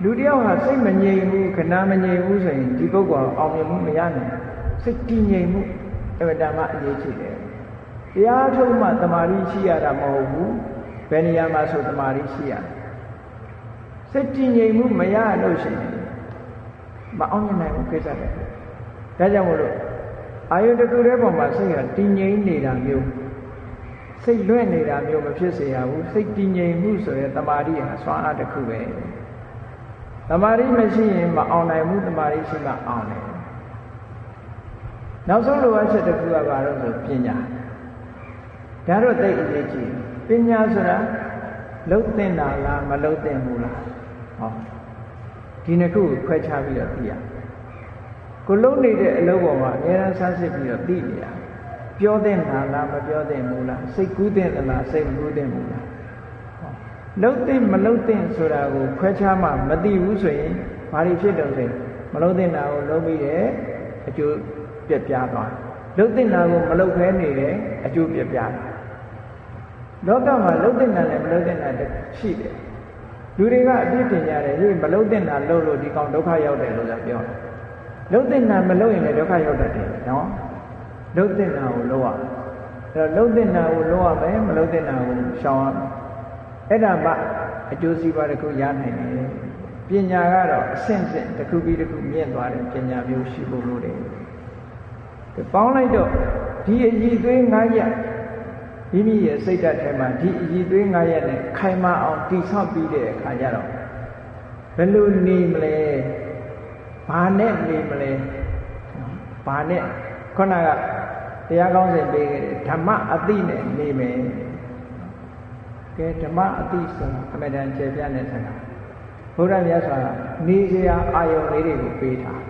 လူတယောက်ဟာစိတ်မငြိမ်ဘူးခဏမငြိမ်ဘူးဆိုရင်ဒီပုဂ္ဂိုလ်အောင်မြင်မှုမရနိုင်စိတ်တည်ငြိမ်မှုအဝတ္တမအရေးကြီးတယ်တရားထုတ်မှတမာတိရှိရတာမဟုတ်ဘူးဘယ်နေရာမှာဆိုတမာတိရှိရစိတ်တည်ငြိမ်မှုမရလို့ရှိရင်မအောင်မြင်နိုင်ဘူးကိစ္စတွေဒါကြောင့်မို့လို့အာယုတစ်ခုတည်းပေါ်မှာစိတ်ကတည်ငြိမ်နေတာမျိုးစိတ်လွင့်နေတာမျိုးမဖြစ်စေရဘူးစိတ်တည်ငြိမ်မှုဆိုရင်တမာတိဟာစွမ်းအားတစ်ခုပဲတမာတိမရှိရင်မအောင်နိုင်ဘူးတမာတိရှိမှအောင်တယ်နောက်ဆုံးလိုအပ်ချက်တစ်ခုကဘာလို့ဆိုပညာဒါတော့သိအရေးကြီးပညာဆိုတာလုံးသင့်တာလားမလုံးသင့်ဘူးလားဟောဒီနှစ်ခုကိုခွဲခြားပြီးတော့သိရကိုလုံးနေတဲ့အလုပ်ပေါ်မှာအများအားဆန်းစစ်ပြီးတော့သိနေရပြောသင့်တာလားမပြောသင့်ဘူးလားစိတ်ကူးသင့်သလားစိတ်မကူးသင့်ဘူးလားလုံးသင့်မလုံးသင့်ဆိုတာကိုခွဲခြားမှမသိဘူးဆိုရင်ဘာတွေဖြစ်တော့ဆိုမလုံးသင့်တာကိုလုံးပြီးတယ်အကျိုးပြက်ပြားသွားလုံးသင့်တာကိုမလုံးခဲနေတယ်အကျိုးပြက်ပြားလောကမှာလုံးသင့်တာနဲ့မလုံးသင့်တာရှိတယ်လူတွေကအပြစ်တင်ကြတယ်ဟေးမလုံးသင့်တာလုံးလို့ဒီကောင်ဒုက္ခရောက်တယ်လို့လည်းပြောတယ်လုံးသင့်တာမလုံးရင်လည်းဒုက္ခရောက်တတ်တယ်နော်လုံးသင့်တာကိုလုံးရအဲ့တော့လုံးသင့်တာကိုလုံးရမယ်မလုံးသင့်တာကိုရှောင်ရမယ်အဲ့ဒါမှအကျိုးစီးပွားတစ်ခုရနိုင်တယ်ပညာကတော့အဆင့်ဆင့်တစ်ခုပြီးတစ်ခုမြင့်သွားတယ်ပညာမျိုးရှိဖို့လိုတယ်ပေါင်းလိုက်တော့ဒီအည်သွေး9ရက်မိမိရဲ့စိတ်ဓာတ်ထဲမှာဒီအည်သွေး9ရက်နဲ့ခိုင်မာအောင်တည်ဆောက်ပြီးတဲ့အခါကျတော့ဘယ်လိုနေမလဲဘာနဲ့နေမလဲဘာနဲ့ခုနကတရားကောင်းစဉ်ပေးခဲ့တယ်ဓမ္မအတိနဲ့နေမယ်ကဲဓမ္မအတိဆိုတာအမှန်တန်ကျေပြတဲ့စကားဘုရားမြတ်စွာကနေစရာအာယုံလေးတွေကိုပေးထား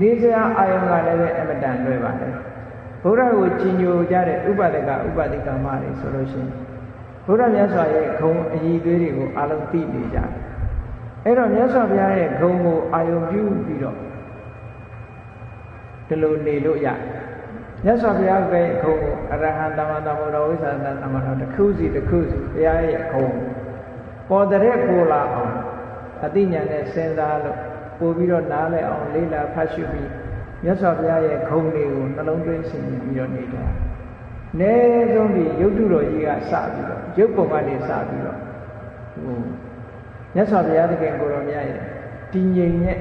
နေစရာအာယုံကလည်းပဲအမှန်တန်လွယ်ပါတယ်ဘုရားကိုကြည်ညိုကြတဲ့ဥပဒကဥပဒိကမတွေဆိုလို့ရှိရင်ဘုရားမြတ်စွာရဲ့ဂုံအည်သွေးတွေကိုအလုံးသိနေကြတယ်အဲ့တော့မြတ်စွာဘုရားရဲ့ဂုံကိုအာယုံပြုပြီးတော့ဒီလိုနေလို့ရတယ်မြတ်စွာဘုရားရဲ့ဂုံကိုအရဟံသမ္မာသမ္ဗုဒ္ဓဝိသန္တသမ္မာတော်တစ်ခုစီဘုရားရဲ့ဂုံပေါ်တဲ့ကိုလာအောင်အသိဉာဏ်နဲ့စဉ်းစားလို့ပို့ပြီးတော့နားလည်အောင်လေးလာဖတ်ရှုပြီးမြတ်စွာဘုရားရဲ့ဂုံတွေကိုနှလုံးသွင်းဆင်ခြင်ပြီးတော့နေတာ။နည်းဆုံးဒီရုပ်တုတော်ကြီးကစပြီးတော့ရုပ်ပုံကနေစပြီးတော့မြတ်စွာဘုရားသခင်ကိုရောမြတ်ရဲ့တည်ငြိမ်တဲ့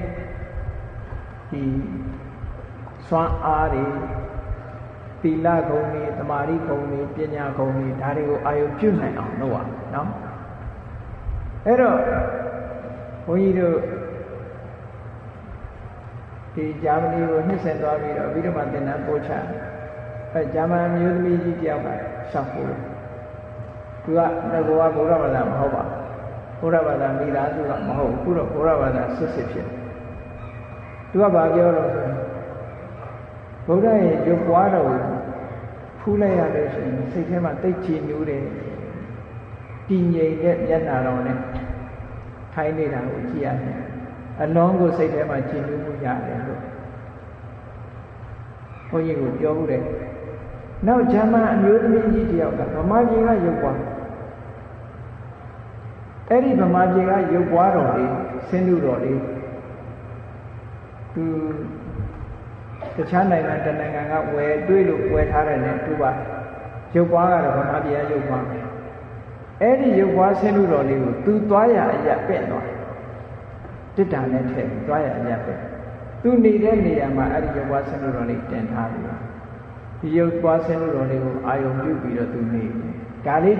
ဒီစွမ်းအားတွေသီလဂုဏ်တွေသမာဓိဂုဏ်တွေပညာဂုဏ်တွေဒါတွေကိုအာရုံပြုနိုင်အောင်လုပ်ရအောင်နော်အဲ့တော့ဘုန်းကြီးတို့ဒီဂျာမနီကိုနှစ်ဆင်သွားပြီးတော့ပြီးတော့မှသင်တန်းပို့ချအဲဂျာမန်မျိုးသမီးကြီးတယောက်ကရှောက်ပို့သူကငါကဘုရားဘာသာမဟုတ်ပါဘုရားဘာသာမိသားစုကမဟုတ်ဘူးခုတော့ဘုရားဘာသာစစ်စစ်ဖြစ်သူကဘာပြောလို့ဆိုဘုရားရဲ့ရုပ်ပွားတော်ကိုဖူးလိုက်ရလို့ရှိရင်စိတ်ထဲမှာတိတ်ချီနူးတယ်တည်ငြိမ်တဲ့မျက်နှာတော်နဲ့ထိုင်နေတာကိုကြည့်ရတယ်အလုံးကိုစိတ်ထဲမှာချီနူးမှုရတယ်လို့ဘုန်းကြီးကိုပြောဦးတယ်နောက်ဂျာမန်အမျိုးသမီးကြီးတယောက်ကဗမာပြည်ကရုပ်ပွားအဲ့ဒီဗမာပြည်ကရုပ်ပွားတော်လေးဆင်းတုတော်လေး သူတခြားနိုင်ငံတစ်နိုင်ငံကဝယ်တွေးလို့ဝယ်ထားတယ်နဲ့သူကရုပ်ပွားကတော့ဗမာပြည်ရုပ်ပွားပဲအဲ့ဒီရုပ်ပွားဆင်းလို့တော်လေးကိုသူသွားရအရပဲ့သွားတစ်တာနဲ့ထည့်သွားရအရပဲ့သူနေတဲ့နေရာမှာအဲ့ဒီရုပ်ပွားဆင်းလို့တော်လေးတင်ထားပြီးဒီရုပ်ပွားဆင်းလို့တော်လေးကိုအာယုံပြုပြီးတော့သူနေတယ်ဒါလေး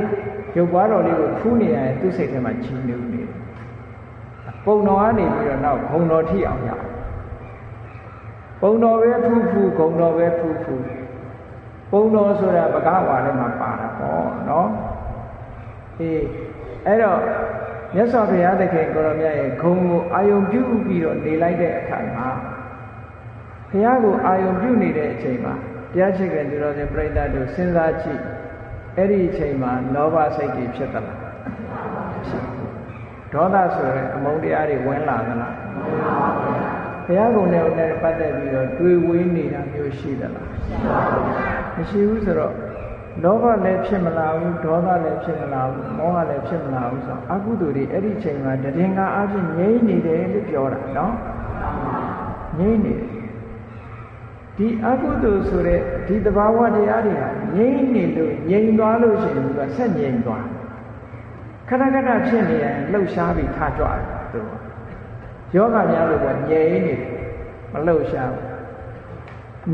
ရုပ်ပွားတော်လေးကိုဖူးနေရရင်သူ့စိတ်ထဲမှာချီးနှူးနေတယ်ပုံတော်ကနေပြီးတော့နောက်ဂုံတော်ထိအောင်ရပုံတော်ပဲဖူးဖူးဂုံတော်ပဲဖူးဖူးပုံတော်ဆိုတာပကဝါထဲမှာပါတာပေါ့နော်အေးအဲ့တော့မြတ်စွာဘုရားသခင်ကိုရောမြတ်ရဲ့ဂုံကိုအာယုံပြုပြီးတော့နေလိုက်တဲ့အခါမှာဘုရားကိုအာယုံပြုနေတဲ့အချိန်မှာတရားချစ်တဲ့သူတော်စင်ပြိဿတို့စဉ်းစားကြည့်အဲ့ဒီအချိန်မှာလောဘစိတ်ကြီးဖြစ်သလားဒေါသဆိုတဲ့အမုန်းတရားတွေဝင်လာသလားဘုရားကုံနဲ့ပတ်သက်ပြီးတော့တွေးဝေးနေတာမျိုးရှိသလားမရှိဘူးဆိုတော့လောဘလည်းဖြစ်မလာဘူးဒေါသလည်းဖြစ်မလာဘူးမောဟလည်းဖြစ်မလာဘူးဆိုတော့အကုသိုလ်တွေအဲ့ဒီချိန်မှာတည်ငါအဖြစ်ငြိမ့်နေတယ်လို့ပြောတာနော်ငြိမ့်နေတယ်ဒီအကုသိုလ်ဆိုတဲ့ဒီသဘာဝတရားတွေဟာငြိမ့်နေလို့ငြိမ်သွားလို့ရှိရင်ကဆက်ငြိမ်သွားခဏခဏဖြစ်နေရင်လှုပ်ရှားပြီးထားကြတယ်သူယောဂများလို့ကငြိမ်နေတယ်မလှုပ်ရှားဘူး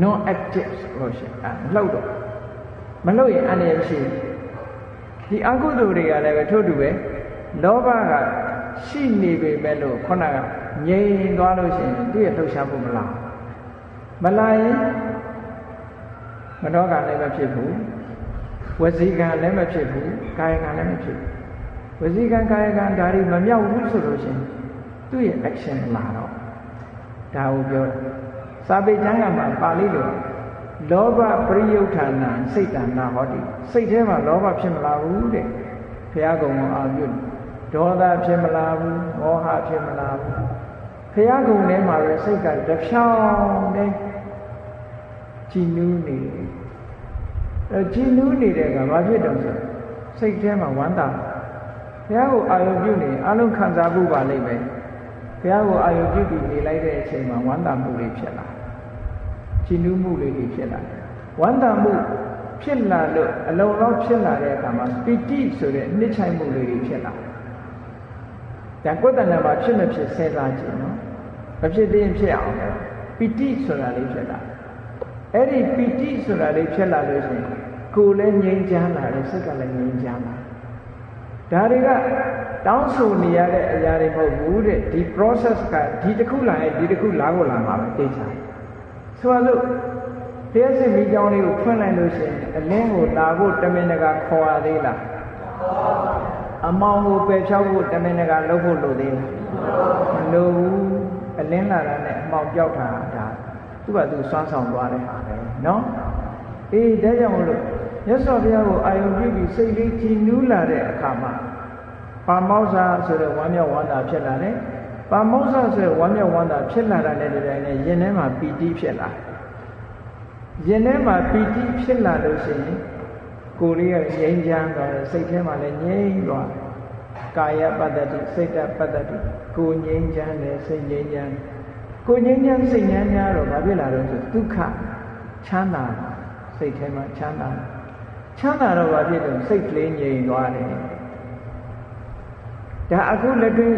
non active လို့ရှိရင်လှုပ်တော့မလှုပ်ရင်အနေရရှိဒီအကုသိုလ်တွေကလည်းပဲထို့တူပဲလောဘကရှိနေပေမဲ့လို့ခုနကငြိမ်သွားလို့ရှိရင်သူ့ရဲ့လှုပ်ရှားမှုမလာမလာရင်မနောကလည်းမဖြစ်ဘူးဝစီကံလည်းမဖြစ်ဘူးကာယကံလည်းမဖြစ်ဘူးဝစီကံကာယကံဒါတွေမမြောက်ဘူးဆိုလို့ရှိရင်သူ့ရဲ့ action လာတော့ဒါကိုပြောတာစာပေကျမ်းကမှာပါဠိလိုလောဘပရိယုဋ္ဌာဏစိတ်တဏ္ဍဟောတိစိတ်ထဲမှာလောဘဖြစ်မလာဘူးတဲ့ဘုရားကုံကိုအာပြုဒေါသဖြစ်မလာဘူးမောဟဖြစ်မလာဘူးဘုရားကုံထဲမှာပဲစိတ်ကတဖြောင်းတဲ့ကြည်နူးနေတယ်အဲကြည်နူးနေတဲ့ကဘာဖြစ်တော့ဆိုစိတ်ထဲမှာဝမ်းသာဘုရားကိုအာရုံပြုနေအလုံးခံစားမှုပါလိမ့်မယ်ဘုရားကိုအာရုံပြုပြီးနေလိုက်တဲ့အချိန်မှာဝမ်းသာမှုတွေဖြစ်လာကြည်နူးမှုလေးတွေဖြစ်လာဝမ်းသာမှုဖြစ်လာလို့အလုံးလောက်ဖြစ်လာတဲ့အခါမှာပီတိဆိုတဲ့နှိမ့်ချိုင်မှုလေးတွေဖြစ်လာဒါကိုယ်တဏ္ဍာမှာဖြစ်မဖြစ်ဆဲစားကြည့်နော်မဖြစ်သေးရင်ဖြစ်အောင်ပီတိဆိုတာလေးဖြစ်လာအဲ့ဒီပီတိဆိုတာလေးဖြစ်လာလို့ရှိရင်ကိုယ်လည်းငြိမ်းချမ်းလာတယ်စိတ်ကလည်းငြိမ်းချမ်းလာဒါတွေကတောင်းဆိုနေရတဲ့အရာတွေမဟုတ်ဘူးတဲ့ဒီ process ကဒီတစ်ခုလာရင်ဒီတစ်ခုလာကိုလာမှာပဲသိချင်ဆိုတော့တရားစစ်မိကြောင်းလေးကိုဖွင့်လိုက်လို့ရှိရင်အလင်းကိုလာဖို့တမင်တကာခေါ်ရသေးလားအမောင်ကိုပယ်ဖြောက်ဖို့တမင်တကာလုပ်ဖို့လိုသေးလားမလိုဘူးအလင်းလာတာနဲ့အမောင်ပြောက်တာဒါသူ့ဘာသူစွမ်းဆောင်သွားတဲ့ဟာပဲနော်အေးဒါကြောင့်မလို့မြတ်စွာဘုရားကိုအာယုံပြုပြီးစိတ်လေးကြည်နူးလာတဲ့အခါမှာပါမောဇ္ဇဆိုတဲ့ဝမ်းမြောက်ဝမ်းသာဖြစ်လာတယ်ပါမောဇ္ဇဆိုတဲ့ဝမ်းမြောက်ဝမ်းသာဖြစ်လာတဲ့တည်းနဲ့ရင်ထဲမှာပီတိဖြစ်လာရင်ထဲမှာပီတိဖြစ်လာလို့ရှိရင်ကိုယ်လေးကငြိမ်းချမ်းသွားတယ်စိတ်ထဲမှာလည်းငြိမ်းသွားတယ်ကာယပတ္တတိစိတ်တပတ္တတိကိုယ်ငြိမ်းချမ်းတယ်စိတ်ငြိမ်းချမ်းကိုယ်ငြိမ်းချမ်းစိတ်ငြိမ်းများတော့ဘာဖြစ်လာလို့ဆိုဒုက္ခချမ်းသာစိတ်ထဲမှာချမ်းသာတော့ဘာဖြစ်လို့စိတ်ကလေးငြိမ်သွားတယ်ဒါအခုလက်တွေ့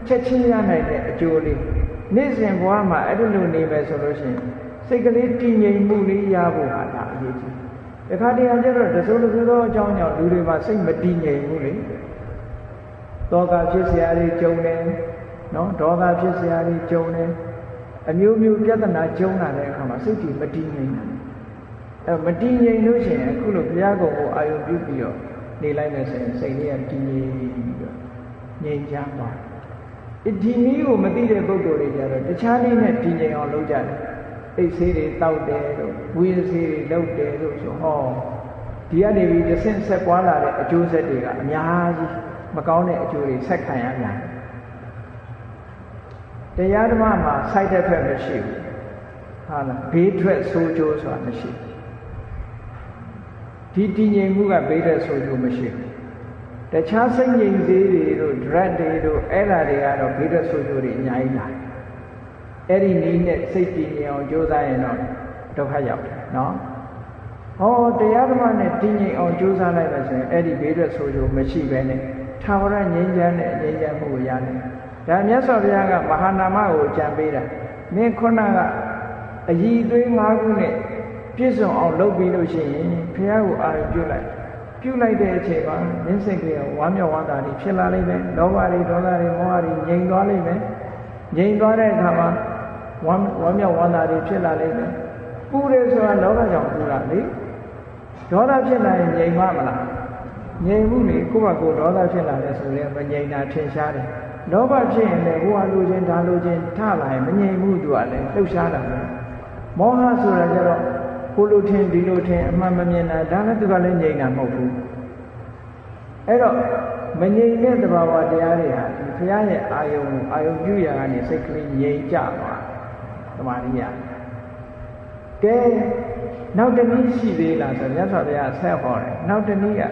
ချက်ချင်းရနိုင်တဲ့အကျိုးလေးနေ့စဉ်ဘဝမှာအဲ့လိုနေမယ်ဆိုလို့ရှိရင်စိတ်ကလေးတည်ငြိမ်မှုလေးရဖို့ဟာဒါအရေးကြီးတခါတည်းကျတော့တစိုးတစိုးသောအကြောင်းကြောင့်လူတွေမှာစိတ်မတည်ငြိမ်ဘူးလေတောကဖြစ်เสียတွေကြုံတယ်နော်ဒေါသဖြစ်เสียတွေကြုံတယ်အမျိုးမျိုးပြဿနာကြုံလာတဲ့အခါမှာစိတ်ကြီးမတည်ငြိမ်ဘူးအဲမတည်ငြိမ်လို့ရှိရင်အခုလိုဘုရားကုံကိုအာယုံပြုပြီးတော့နေလိုက်မယ်ဆိုရင်စိတ်လေးကတည်ငြိမ်ပြီးတော့ငြိမ်ချမ်းသွားဒီနည်းကိုမသိတဲ့ပုဂ္ဂိုလ်တွေကြတော့တခြားနည်းနဲ့တည်ငြိမ်အောင်လုပ်ကြတယ်အိတ်ဆေးတွေတောက်တယ်လို့ဝိရဆေးတွေလုပ်တယ်လို့ဆိုဟောဒီကနေပြီးတစ်ဆင့်ဆက်ပွားလာတဲ့အကျိုးဆက်တွေကအများကြီးမကောင်းတဲ့အကျိုးတွေဆက်ခံရများတရားဓမ္မမှာ side effect မရှိဘူးဟာလားဘေးထွက်ဆိုးကျိုးဆိုတာမရှိဘူးဒီတည်ငြိမ်မှုကဘေးထွက်ဆိုးကျိုးမရှိဘူးတခြားစိတ်ငြိမ်စေးတွေတို့ drug တွေတို့အဲ့ဒါတွေကတော့ဘေးထွက်ဆိုးကျိုးတွေအများကြီးလာ အဲ့ဒီနည်းနဲ့စိတ်တည်ငြိမ်အောင်ကြိုးစားရင်တော့ဒုက္ခရောက်တယ်နော်ဟောတရားဓမ္မနဲ့တည်ငြိမ်အောင်ကြိုးစားလိုက်လို့ဆိုရင်အဲ့ဒီဘေးထွက်ဆိုးကျိုးမရှိပဲနဲ့ထာဝရငြိမ်းချမ်းတဲ့ငြိမ်းချမ်းမှုကိုရတယ်ဒါမြတ်စွာဘုရားကမဟာနာမကိုကြံပေးတာမင်းခုနကအည်သွေး၅ခုနဲ့ပြည့်စုံအောင်လုပ်ပြီးလို့ရှိရင်ဘုရားကိုအာရုံပြုလိုက်တဲ့အချိန်မှာမင်းစိတ်ကဝမ်းမြောက်ဝမ်းသာတွေဖြစ်လာလိမ့်မယ်လောဘတွေဒေါသတွေမောဟတွေငြိမ်သွားလိမ့်မယ်ငြိမ်သွားတဲ့အခါမှာဝမ်းမြောက်ဝမ်းသာတွေဖြစ်လာလိမ့်မယ်ပူတယ်ဆိုတာလောဘကြောင့်ပူတာလေဒေါသဖြစ်လာရင်ငြိမ်မှာမလားငြိမ်မှုလေကိုယ့်ဘာကိုယ်ဒေါသဖြစ်လာတယ်ဆိုရင်မငြိမ်တာထင်ရှားတယ်လောဘဖြစ်ရင်လည်းဟိုဟာလိုခြင်းဒါလိုခြင်းထလာရင်မငြိမ်မှုသူကလည်းလှုပ်ရှားတာပဲမောဟဆိုတာကြတော့ကိုလိုထင်ဒီလိုထင်အမှန်မမြင်တာဒါလည်းသူကလည်းငြိမ်တာမဟုတ်ဘူးအဲ့တော့မငြိမ်တဲ့သဘာဝတရားတွေဟာဒီဘုရားရဲ့အာယုံပြုရာကနေစိတ်ကလေးငြိမ်ကြသွားသမာဓိရကဲနောက်တနည်းရှိသေးလားဆိုမြတ်စွာဘုရားဆက်ဟောတယ်နောက်တနည်းက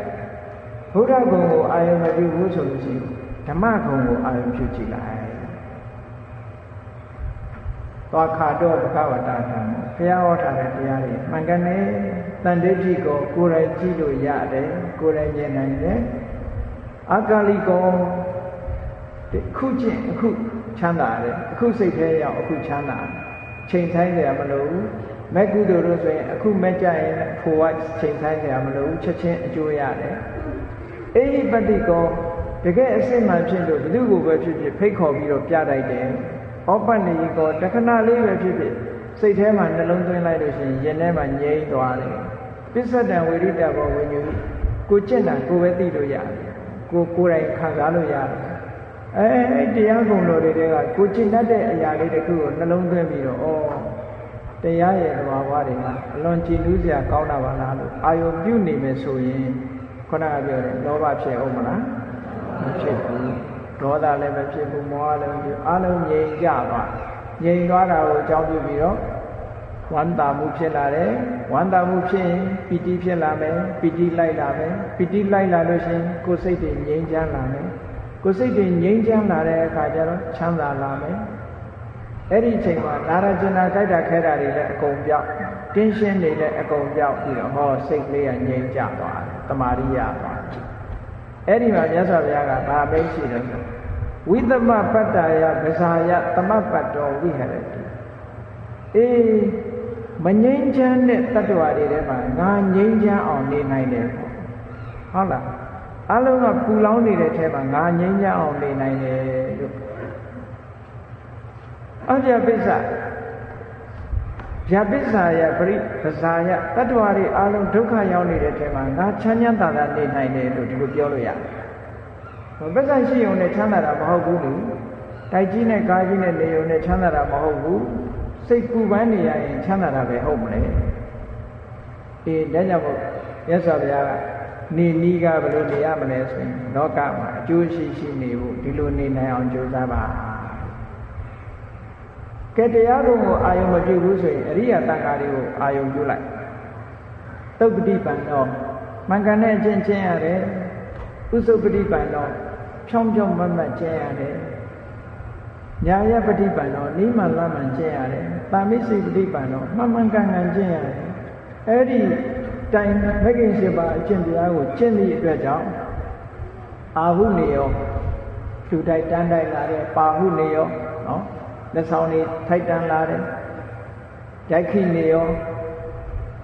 ဘုရားဂုဏ်ကိုအာယုံမပြုဘူးဆိုလို့ရှိရင်ဓမ္မဂုဏ်ကိုအာရုံပြုကြည့်လိုက်သွားခါတော့ဘဂဝတာဓမ္မဘုရားဟောထားတဲ့တရားတွေမှန်ကန်တယ်တန်တိဋ္ဌိကိုကိုယ်တိုင်ကြည့်လို့ရတယ်ကိုယ်တိုင်မြင်နိုင်တယ်အကာလိကောခုချင်းအခုချမ်းသာတယ်အခုစိတ်ထဲရောက်အခုချမ်းသာချိန်ဆိုင်ကြရမလို့မဲ့ကုသိုလ်တို့ဆိုရင်အခုမဲ့ကြရင်ဖို့ဝချိန်ဆိုင်ကြရမလို့ချက်ချင်းအကျိုးရတယ်အေဟိပတိကောတကယ်အစစ်မှန်ဖြစ်လို့ဘယ်သူကိုပဲဖြစ်ဖြစ်ဖိတ်ခေါ်ပြီးတော့ပြလိုက်တယ်။ဩပတ္တိကောတခဏလေးပဲဖြစ်ဖြစ်စိတ်ထဲမှာနှလုံးသွင်းလိုက်လို့ရှိရင်ရင်ထဲမှာငြိမ်းသွားတယ်။ပစ္စဒံဝိရိတဘောဝိညုကိုကျင့်တာကိုပဲသိလို့ရတယ်။ကိုယ်တိုင်ခံစားလို့ရတယ်။အဲ့တရားကုံတော်တွေကကိုကျင့်တတ်တဲ့အရာလေးတစ်ခုကိုနှလုံးသွင်းပြီးတော့ဩတရားရဲ့သဘာဝတွေကအလွန်ကြည်နူးစရာကောင်းတာပါလားလို့အာယုံပြုနေမယ်ဆိုရင်ခုနကပြောတယ်လောဘဖြစ်အောင်မလားမဖြစ်ဘူးဒေါသလည်းမဖြစ်ဘူးမောဟလည်းမဖြစ်အလုံးငြိမ်ကြသွားငြိမ်သွားတာကိုအကြောင်းပြုပြီးတော့ဝမ်းသာမှုဖြစ်လာတယ်ဝမ်းသာမှုဖြစ်ရင်ပီတိဖြစ်လာမယ်ပီတိလိုက်လာမယ်ပီတိလိုက်လာလို့ရှိရင်ကိုယ်စိတ်တွေငြိမ်ချမ်းလာမယ်ကိုယ်စိတ်တွေငြိမ်ချမ်းလာတဲ့အခါကျတော့ချမ်းသာလာမယ်အဲ့ဒီအချိန်မှာနာရကျင်နာကြိုက်တာခဲတာတွေလည်းအကုန်ပြောက်တင်းရှင်းတွေလည်းအကုန်ပြောက်ပြီးတော့ဟောစိတ်လေးကငြိမ်ကြသွားတယ်တမာရိယသွားအဲ့ဒီမှာမြတ်စွာဘုရားကဘာပဲရှိတယ်ဆိုဝိသမပတ္တယဗဇာယသမပတ္တောဝိဟရတိအေးမငြိမ်းချမ်းတဲ့တ attva တွေထဲမှာငါငြိမ်းချမ်းအောင်နေနိုင်တယ်ဟုတ်လားအလုံးကပူလောင်နေတဲ့ထဲမှာငါငြိမ်းချမ်းအောင်နေနိုင်တယ်လို့အပြပိစ္ဆဗျာပိစ္ဆာယပရိပဇာယတ attva တွေအလုံးဒုက္ခရောက်နေတဲ့ထဲမှာငါချမ်းချမ်းသာသာနေနိုင်တယ်လို့ဒီလိုပြောလို့ရတယ်ပစ္စရှိုံနဲ့ချမ်းသာတာမဟုတ်ဘူးလေတိုက်ကြီးနဲ့ကားကြီးနဲ့နေုံနဲ့ချမ်းသာတာမဟုတ်ဘူးစိတ်ပူပန်းနေရရင်ချမ်းသာတာပဲဟုတ်မလဲအေးဒါကြောင့်မို့မြတ်စွာဘုရားကနေနီးကဘယ်လိုနေရမလဲဆိုရင်လောကမှာအကျိုးရှိနေဖို့ဒီလိုနေနိုင်အောင်ကြိုးစားပါကဲတရားတော်ကိုအာယုံမပြုဘူးဆိုရင်အရိယတန်ခါတွေကိုအာယုံပြုလိုက်သုပ္ပတိပန်တော်မှန်ကန်တဲ့အချင်းချင်းရတယ်ဥစုပ္ပတိပန်တော်ဖြောင်းဖြောင်းမတ်မတ်ကျင့်ရတယ်ညာယပฏิပန်တော်နိမလမှန်ကျင့်ရတယ်တာမိစိပฏิပန်တော်မှန်မှန်ကန်ကန်ကျင့်ရတယ်အဲ့ဒီတိုင်မဂ္ဂင်7ပါးအကျင့်တရားကိုကျင့်သည့်အတွက်ကြောင့်အာဟုနေရောလူတိုက်တန်းတိုက်လာတဲ့ပါဟုနေရောနော်လက်ဆောင်တွေထိုက်တန်းလာတဲ့ဒိုက်ခိနေရော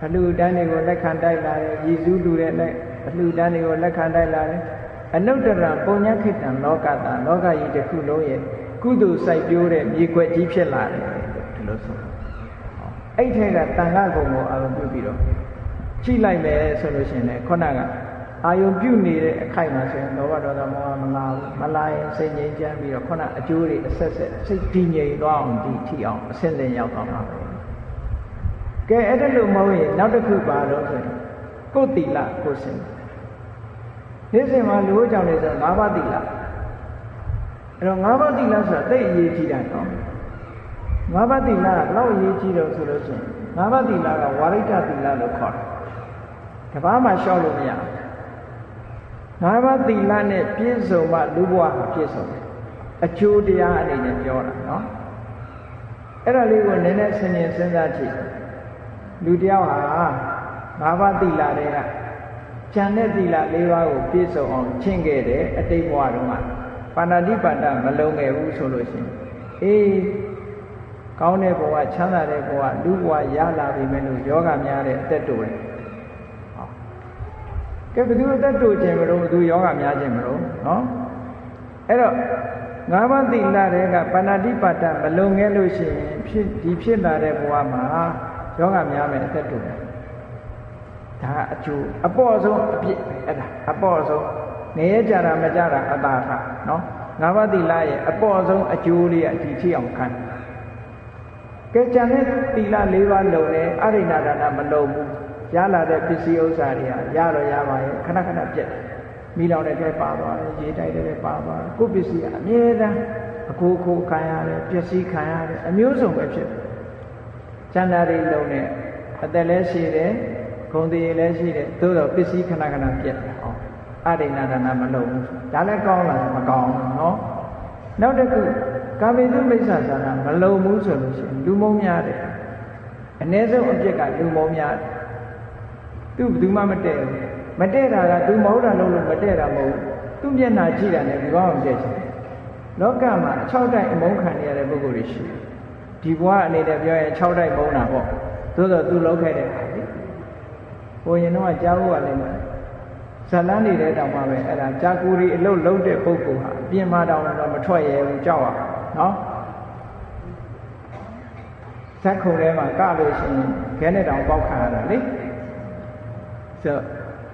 အလူတန်းတွေကိုလက်ခံတိုက်လာတဲ့ရည်စူးလူတဲ့လက်အလူတန်းတွေကိုလက်ခံတိုက်လာတယ်အနုတ္တရပုံညခိတံလောကတာလောကကြီးတစ်ခုလုံးရဲ့ကုသိုလ်စိုက်ပျိုးတဲ့မြေခွက်ကြီးဖြစ်လာတယ်ဒီလိုဆိုအဲ့ထက်ကတန်ခါကုံကိုအာရုံပြုပြီးတော့ကြည့်လိုက်မယ်ဆိုလို့ရှိရင်လည်းခုနကအာယုံပြုနေတဲ့အခိုက်မှာဆိုရင်လောဘဒေါသမောဟမလာဘူးမလာရင်စိတ်ငြိမ်းချမ်းပြီးတော့ခုနအကျိုးတွေအဆက်ဆက်စိတ်တည်ငြိမ်သွားအောင်ဒီထိအောင်အဆင့်ဆင့်ရောက်သွားမှာပဲကဲအဲ့ဒါလို့မဟုတ်ရင်နောက်တစ်ခုပါတော့ဆိုရင်ကိုယ်တိလကိုယ်စင်နေ့စဉ်မှာလူ့ကြောင့်နေဆို၅ပါးတိလအဲ့တော့၅ပါးတိလဆိုတာသိအရေးကြီးတာနော်၅ပါးတိလကတော့အရေးကြီးတော့ဆိုလို့ရှိရင်၅ပါးတိလကဝါရိတ္တတိလလို့ခေါ်တယ်တပါးမှရှောက်လို့မရဘူး၅ပါးတိလနဲ့ပြည့်စုံမှလူဘဝပြည့်စုံတယ်အကျိုးတရားအနေနဲ့ပြောတာနော် အဲ့ဒါလေးကိုနည်းနည်းဆင်ခြင်စဉ်းစားကြည့်လူတယောက်ဟာ၅ပါးသီလတွေကကျန်တဲ့သီလ၄ပါးကိုပြည့်စုံအောင်ချင့်ခဲ့တယ်အတိတ်ဘဝတုန်းကပါဏာတိပါဒမလုံးခဲ့ဘူးဆိုလို့ရှိရင်အေးကောင်းတဲ့ဘဝချမ်းသာတဲ့ဘဝလူဘဝရလာပြီမဲ့လို့ယောဂများတဲ့အသက်တိုတယ်ကဲဘယ်သူအသက်တိုခြင်းမလို့ဘယ်သူယောဂများခြင်းမလို့နော်အဲ့တော့၅ပါးသီလတွေကပါဏာတိပါဒမလုံးခဲ့လို့ရှိရင်ဖြစ်လာတဲ့ဘဝမှာယောဂများမယ်အသက်တိုတယ်ဒါအကျိုးအပေါ့ဆုံးအပြစ်အဲ့ဒါအပေါ့ဆုံးနေရကြတာမကြတာအတာထနော်၅ပါးသီလရဲ့အပေါ့ဆုံးအကျိုးလေးကဒီထိအောင်ခံကဲကြံတဲ့သီလ၄ပါးလုံးနဲ့အရိဏဒါနမလုံးဘူးရလာတဲ့ပစ္စည်းဥစ္စာတွေကရတော့ရပါရဲ့ခဏခဏပြက်မိလောင်တဲ့ထဲပါသွားတယ်ရေတိုက်တဲ့ထဲပါသွားတယ်ကိုယ့်ပစ္စည်းကအမြဲတမ်းအကိုခိုးခံရတယ်ပျက်စီးခံရတယ်အမျိုးစုံပဲဖြစ်ကျန်တာတွေလုံးနဲ့အသက်လည်းရှိတယ်ဂုဏ်တွေလည်းရှိတယ်သို့တော့ပစ္စည်းခဏခဏပြက်တယ်ဟောအရိဏဒါနမလုံးဘူးဒါလည်းကောင်းလားမကောင်းဘူးနော်နောက်တစ်ခုကာမေတုမိစ္ဆာသာနာမလုံးဘူးဆိုလို့ရှိရင်လူမုံများတယ်အ ਨੇ ဆုံးအပြစ်ကလူမုံများတယ်သူဘယ်သူမှမတည့်ဘူးမတည့်တာကသူမဟုတ်တာလို့မတည့်တာမဟုတ်သူမျက်နှာကြည့်တာနဲ့ဒီဘောင်ပြည့်ချင်လောကမှာ6တိုက်အမုန်းခံရတဲ့ပုဂ္ဂိုလ်တွေရှိတယ်ဒီဘဝအနေနဲ့ပြောရင်6တိုက်မုန်းတာပေါ့သို့တော့သူလောက်ခဲ့တဲ့ဟာလေဟိုရင်တော့ကြားဖို့ကလည်းဇလန်းနေတဲ့တောင်မှပဲအဲ့ဒါကြာကူရီအလုတ်လုံးတဲ့ပုဂ္ဂိုလ်ဟာအပြင်မှာတောင်တော့မထွက်ရဘူးကြောက်ရနော်ဇက်ခုံထဲမှာကလို့ရှိရင်ခဲနဲ့တောင်ပေါက်ခါရတာလေဆို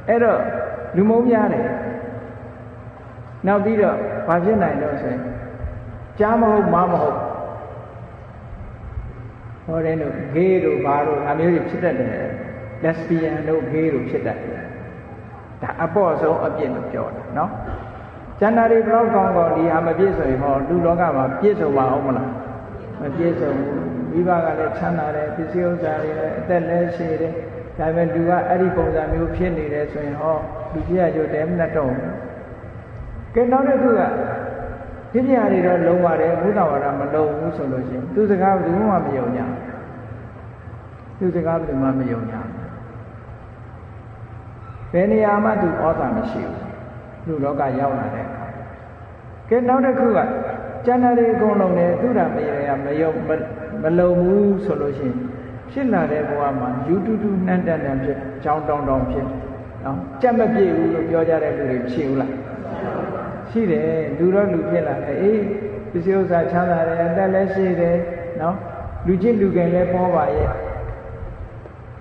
အဲ့တော့လူမုံများတယ်နောက်ပြီးတော့ဘာဖြစ်နိုင်လို့ဆိုရင်ကြားမဟုတ်မမဟုတ်ဟောတယ်လို့ဂေးတို့ဘာတို့အမျိုးတွေဖြစ်တတ်တယ်လက်စပီယန်တို့ဂေးတို့ဖြစ်တတ်တယ်ဒါအပေါ့ဆုံးအပြစ်လို့ပြောတာနော်ကျန်တာတွေဘလောက်ကောင်းကောင်းဒီဟာမပြည့်စုံရင်ဟောလူလောကမှာပြည့်စုံပါအောင်မလားမပြည့်စုံဘူးမိဘကလည်းချမ်းသာတယ်ပစ္စည်းဥစ္စာတွေလည်းအသက်လည်းရှိတယ်ဒါပေမဲ့လူကအဲ့ဒီပုံစံမျိုးဖြစ်နေတယ်ဆိုရင်ဟောလူကြီးရကြတယ်မနဲ့တော့ကဲနောက်တစ်ခုကဒီပြားတွေတော့လုံးပါတယ်ဘုဒ္ဓဝါဒမလုံးဘူးဆိုလို့ရှိရင်သူစကားဘယ်သူမှမယုံကြသူစကားဘယ်သူမှမယုံကြဘယ်နေရာမှသူဩဇာမရှိဘူးလူလောကရောက်လာတဲ့အခါကဲနောက်တစ်ခုကကျန်တဲ့အကုန်လုံးနဲ့သူရမေရမယုံမလုံဘူးဆိုလို့ရှိရင်ဖြစ်လာတဲ့ဘဝမှာယူတူတူနှံ့တန်တန်ဖြစ်ကြောင်းတောင်းတောင်းဖြစ်နော်ကြက်မပြည့်ဘူးလို့ပြောကြတဲ့လူတွေဖြစ်ဘူးလားရှိတယ်လူတော့လူဖြစ်လာတယ်အေးပစ္စည်းဥစ္စာချမ်းသာတယ်အသက်လည်းရှိတယ်နော်လူချင်းလူကင်လည်းပေါ်ပါရဲ့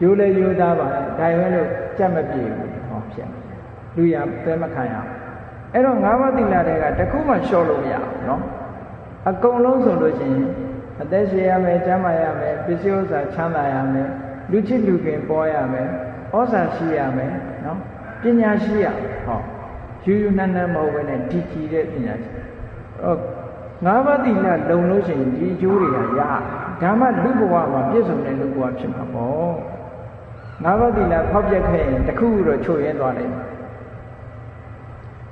ရိုးလည်းရိုးသားပါဒါပဲလို့ကြက်မပြည့်ဘူးဟောဖြစ်လူရသဲမခံရအဲ့တော့၅ပါးသီလတွေကတခုမှလျှော့လို့မရဘူးနော်အကုန်လုံးဆိုလို့ရှိရင်အသက်ရှင်ရမယ်ကျန်းမာရမယ်ပစ္စည်းဥစ္စာချမ်းသာရမယ်လူချစ်လူခင်ပေါ်ရမယ်ဩဇာရှိရမယ်နော်ပညာရှိရဟောယူယူနန်းနန်းမဟုတ်ဘဲနဲ့ဒီကြည်တဲ့ပညာရှိ၅ပါးသီလလုံလို့ရှိရင်ဒီအကျိုးတွေကရဒါမှလူဘဝမှာပြည့်စုံတဲ့လူဘဝဖြစ်မှာပေါ့၅ပါးသီလဖောက်ပြက်ခဲ့ရင်တခုတော့ချုပ်ရင်းသွားနိုင်တယ်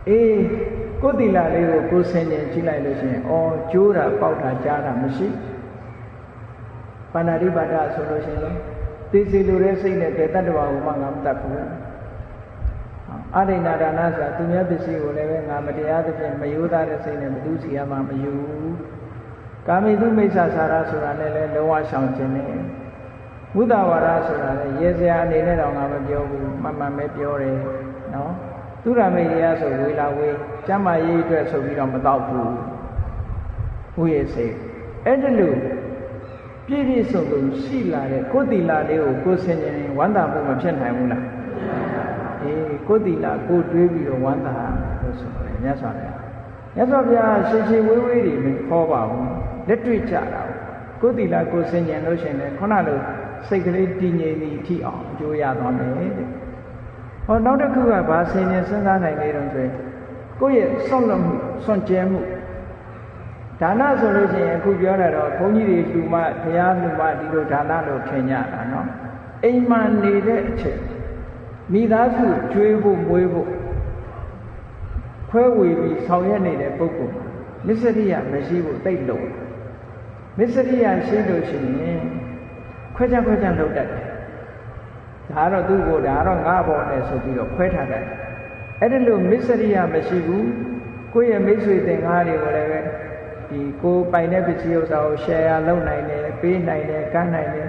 အေးကိုယ်သီလလေးကိုကိုယ်ဆင်ခြင်ကြည့်လိုက်လို့ရှိရင်အော်ကျိုးတာပေါက်တာကြားတာမရှိပါဏာတိပါဒဆိုလို့ရှိရင်သိစီလိုတဲ့စိတ်နဲ့တတ္တဝါကိုမှငါမတတ်ဘူးအရိဏဒါနဆိုတာသူများပစ္စည်းကိုလည်းပဲငါမတရားသဖြင့်မယိုးသားတဲ့စိတ်နဲ့ဘသူစီရမှမယူကာမိတုမိစ္ဆာစာရဆိုတာလည်းလုံးဝရှောင်ခြင်းနဲ့ဝိသဝါဒဆိုတာလည်းရေစရာအနေနဲ့တော့ငါမပြောဘူးမှန်မှန်ပဲပြောတယ်နော်သူရမေရဆိုဝေလာဝေးကျမ်းမာရေးအတွက်ဆိုပြီးတော့မတော့ဘူးဝိရစေအဲ့ဒါလို့ပြည့်ပြည့်စုံစုံရှိလာတဲ့ကိုယ်သီလလေးကိုကိုယ်ဆင်ခြင်ဝမ်းသာမှုမဖြစ်နိုင်ဘူးလားအေးကိုယ်သီလကိုယ်တွေးပြီးတော့ဝမ်းသာလို့ဆိုတယ်မြတ်စွာဘုရားမြတ်စွာဘုရားရှင်းရှင်းဝေးဝေးတွေမခေါ်ပါဘူးလက်တွေ့ကြတာကိုယ်သီလကိုယ်ဆင်ခြင်လို့ရှိရင်ခုနလိုစိတ်ကလေးတည်ငြိမ်ပြီးထိအောင်အကျိုးရသွားမယ်တဲ့ဟောနောက်တစ်ခုကဘာဆင်ခြင်စဉ်းစားနိုင်လေတော့ဆိုရင်ကိုယ့်ရဲ့ဆွန့်လွတ်မှုဆွန့်ကျဲမှုဒါနဆိုလို့ရှိရင်အခုပြောတာတော့ဘုန်းကြီးတွေလှူမဘုရားလှူမဒီလိုဒါနလို့ထင်ကြတာနော်အိမ်မှာနေတဲ့အချိန်မိသားစုကျွေးဖို့မွေးဖို့ခွဲဝေပြီးဆောင်ရွက်နေတဲ့ပုဂ္ဂိုလ်မစ္စရိယမရှိဖို့တိတ်လို့ မစ္စရိယရှိလို့ရှိရင်ခွဲခြားလုပ်တတ်တယ်ဒါတော့သူ့ကိုဒါတော့ငါဘောနဲ့ဆိုပြီးတော့ခွဲထားတယ်အဲ့ဒီလိုမစ္စရိယမရှိဘူးကိုယ့်ရဲ့မိတ်ဆွေသင်္ကားတွေကိုလည်းပဲဒီကိုပိုင်တဲ့ပစ္စည်းဥစ္စာကို share လုပ်နိုင်တယ်ပေးနိုင်တယ်ကမ်းနိုင်တယ်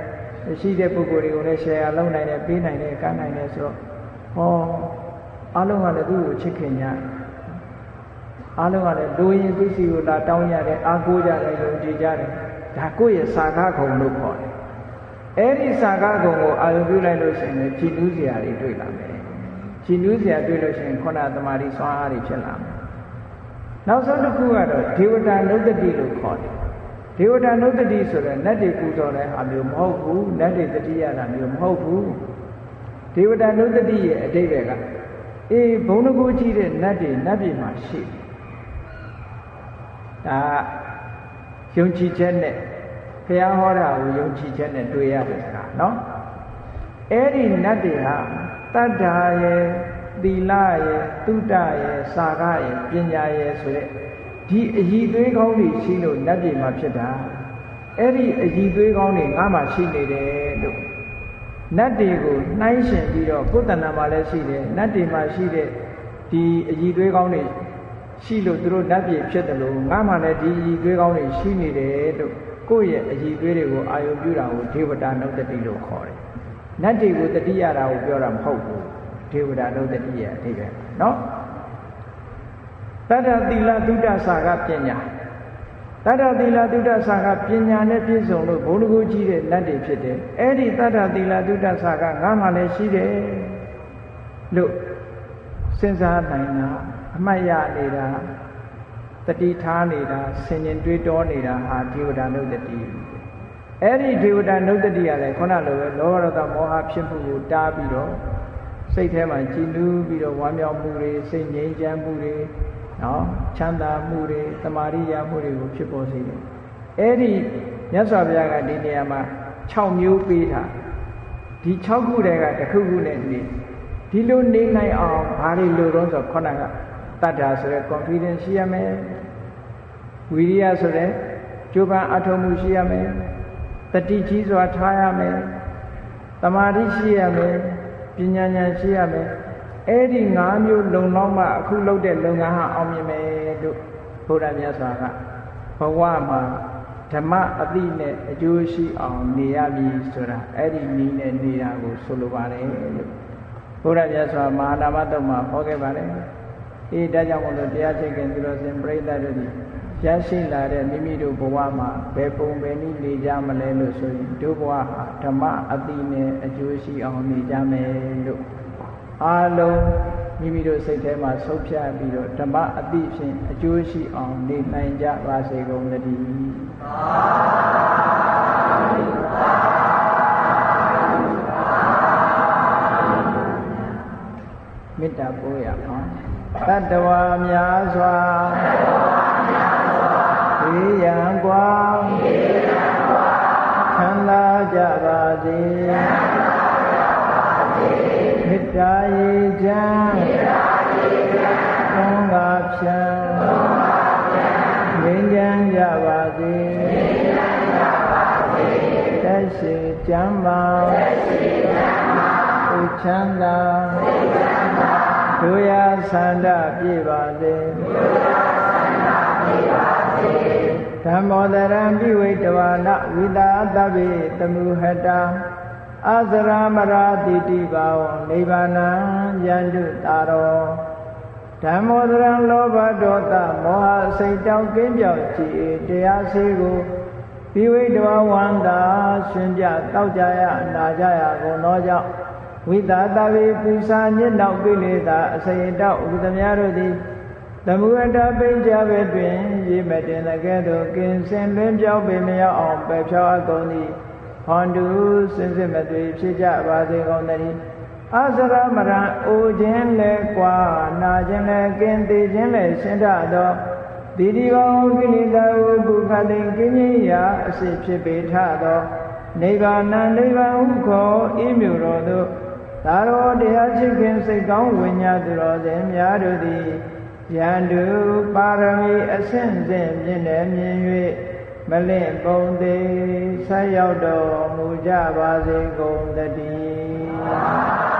ရှိတဲ့ပုဂ္ဂိုလ်တွေကိုလည်း share လုပ်နိုင်တယ်ပေးနိုင်တယ်ကမ်းနိုင်တယ်ဆိုတော့ဟောအားလုံးကလည်းသူ့ကိုချစ်ခင်ကြအားလုံးကလည်းလူရင်ပစ္စည်းကိုလာတောင်းရတယ်အားကိုးကြတယ်ယုံကြည်ကြတယ်ဒါကိုယ့်ရဲ့စာကားခုံလို့ခေါ်တယ်အဲ့ဒီစာကားခုံကိုအာရုံပြုလိုက်လို့ရှိရင်ကြည်နူးစရာတွေတွေ့လာမယ်ကြည်နူးစရာတွေ့လို့ရှိရင်ခုနသမာဓိစွမ်းအားတွေဖြစ်လာမယ်နောက်ဆုံးတစ်ခုကတော့ဒေဝတာနုဒ္ဒတိလို့ခေါ်တယ်ဒေဝတာနုဒ္ဒတိဆိုတော့နတ်တွေပူဇော်တဲ့ဟာမျိုးမဟုတ်ဘူးနတ်တွေတတိယတာမျိုးမဟုတ်ဘူးဒေဝတာနုဒ္ဒတိရဲ့အဓိပ္ပာယ်ကဘုံတကူကြီးတဲ့နတ်တွေနတ်ပြည်မှာရှိတယ်ဒါယုံကြည်ချက်နဲ့ဘုရားဟောတာကိုယုံကြည်ချက်နဲ့တွေ့ရတဲ့စကားနော်အဲ့ဒီနတ်တွေဟာတတ္တာရဲ့သီလရဲ့သုတရဲ့စာကရဲ့ပညာရဲ့ဆိုတဲ့ဒီအည်သွေးကောင်းတွေရှိလို့နတ်ပြည်မှာဖြစ်တာအဲ့ဒီအည်သွေးကောင်းတွေငါမှရှိနေတယ်လို့နတ်တွေကိုနှိုင်းရှင်ပြီးတော့ကိုယ်တဏ္ဍာမှာလည်းရှိတယ်နတ်တွေမှာရှိတဲ့ဒီအည်သွေးကောင်းတွေရှိလို့သူတို့နတ်ပြည်ဖြစ်တယ်လို့ငါမှလည်းဒီအည်သွေးကောင်းတွေရှိနေတယ်လို့ကိုယ့်ရဲ့အည်သွေးတွေကိုအာယုပြုတာကိုဒေဝတာနုဒ္ဒတိလို့ခေါ်တယ်နတ်တွေကိုတတိယတာကိုပြောတာမဟုတ်ဘူးဒေဝတာနုဒ္ဒတိရဲ့အဓိပ္ပာယ်နော်တတ္တသီလသုတ္တစာကပညာတတ္တသီလသုတ္တစာကပညာနဲ့ပြည့်စုံလို့ဘုံတကူကြီးတဲ့နတ်တွေဖြစ်တယ်အဲ့ဒီတတ္တသီလသုတ္တစာကငါမှလည်းရှိတယ်လို့စဉ်းစားနိုင်တာအမှတ်ရနေတာတတိထားနေတာဆင်ញင်တွေးတောနေတာဟာဒေဝတာနုဒ္ဒတိအဲ့ဒီဒေဝတာနုဒ္ဒတိကလည်းခုနလိုပဲလောဘဒေါသမောဟဖြစ်မှုကိုတားပြီးတော့စိတ်ထဲမှာကြည်နူးပြီးတော့ဝမ်းမြောက်မှုတွေစိတ်ငြိမ်းချမ်းမှုတွေနော်ချမ်းသာမှုတွေတမာရိယာမှုတွေကိုဖြစ်ပေါ်စေတယ်အဲ့ဒီမြတ်စွာဘုရားကဒီနေရာမှာ6မျိုးပေးတာဒီ6ခုတည်းကတစ်ခုခုနဲ့နေဒီလိုနေနိုင်အောင်ဘာတွေလိုတော့ဆိုခုနကတတ္တာဆိုတဲ့ confidence ရှိရမယ်ဝိရိယဆိုတဲ့ကြိုးပမ်းအထောက်မှုရှိရမယ်တတိကြီးစွာထားရမယ်တမာတိရှိရမယ်ပညာဉာဏ်ရှိရမယ်အဲ့ဒီ5မျိုးလုံလောက်မှအခုလုပ်တဲ့လုပ်ငန်းဟာအောင်မြင်မယ်လို့ဘုရားမြတ်စွာကဘဝမှာဓမ္မအသိနဲ့အကျိုးရှိအောင်နေရမည်ဆိုတာအဲ့ဒီနည်းနဲ့နေတာကိုဆိုလိုပါတယ်လို့ဘုရားမြတ်စွာမဟာနာမတုတ်မှာဟောခဲ့ပါတယ်ဒါကြောင့်မို့လို့တရားချိတ်ခင်သူတော်စင်ပြိဿတို့ဒီရရှိလာတဲ့မိမိတို့ဘဝမှာဘယ်ပုံပဲနည်းနေကြမလဲလို့ဆိုရင်တို့ဘဝဟာဓမ္မအသိနဲ့အကျိုးရှိအောင်နေကြမယ်လို့အားလုံးမိမိတို့စိတ်ထဲမှာဆုံးဖြတ်ပြီးတော့ဓမ္မအသိဖြင့်အကျိုးရှိအောင်နေနိုင်ကြပါစေကုန်သတည်းမေတ္တာပို့ရအောင်တတ္တဝါများစွာဝိယံကွာချမ်းသာကြပါစေမေတ္တာရေချမ်းသုံးကားဖြံငြိမ်းချမ်းကြပါစေသက်ရှိကျမ်းမာဥချမ်းသာတို့ရဆန္ဒပြည့်ပါစေဓမ္မောတရံပိဝိတဝါနဝိတာသဗ္ဗေတမုဟတာအာသရမရာတိတိဘာဝနိဗ္ဗာနံယန္တုတာရောဓမ္မောတရံလောဘဒေါသမောဟစိတ်တောင်းကင်းပြောက်ကြည်တရားစေကိုပိဝိတဝါဝန္တာရှင်ပြတောက်ကြရနာကြရကုန်သောကြောင့်ဝိတာသဗ္ဗေပူဇာညစ်နောက်ပိလေသာအစိတ်တောက်ဥဒမြတို့သည်သမုဟတပိဉ္စပဲတွင်ရေမတင်တဲ့ကဲ့သို့ကင်စင်လွင်ပြောင်းပေမရောက်အောင်ပယ်ဖြောင်းအပ်ကုန်သည်ဟွန်တုစင်စစ်မသွေဖြစ်ကြပါစေကုန်သတည်းအာသရမရံအိုခြင်းလဲကွာနာခြင်းလဲကင်သေးခြင်းလဲရှင်းတတ်သောဒီဒီဘောကိလေသာဝုပုခတိကင်းကြီးရာအစစ်ဖြစ်ပေထသောနိဗ္ဗာန်နိဗ္ဗာန်ဟုခေါ်ဤမြို့တော်သို့သာရောတရားချစ်ခင်စိတ်ကောင်းဝိညာသူတော်စင်များတို့သည်ယန္တုပါရမီအဆင့်ဆင့်မြင့်တယ်မြင်၍ မလင့်ပုံသေးဆက်ရောက်တော်မူကြပါစေကုန်သတည်း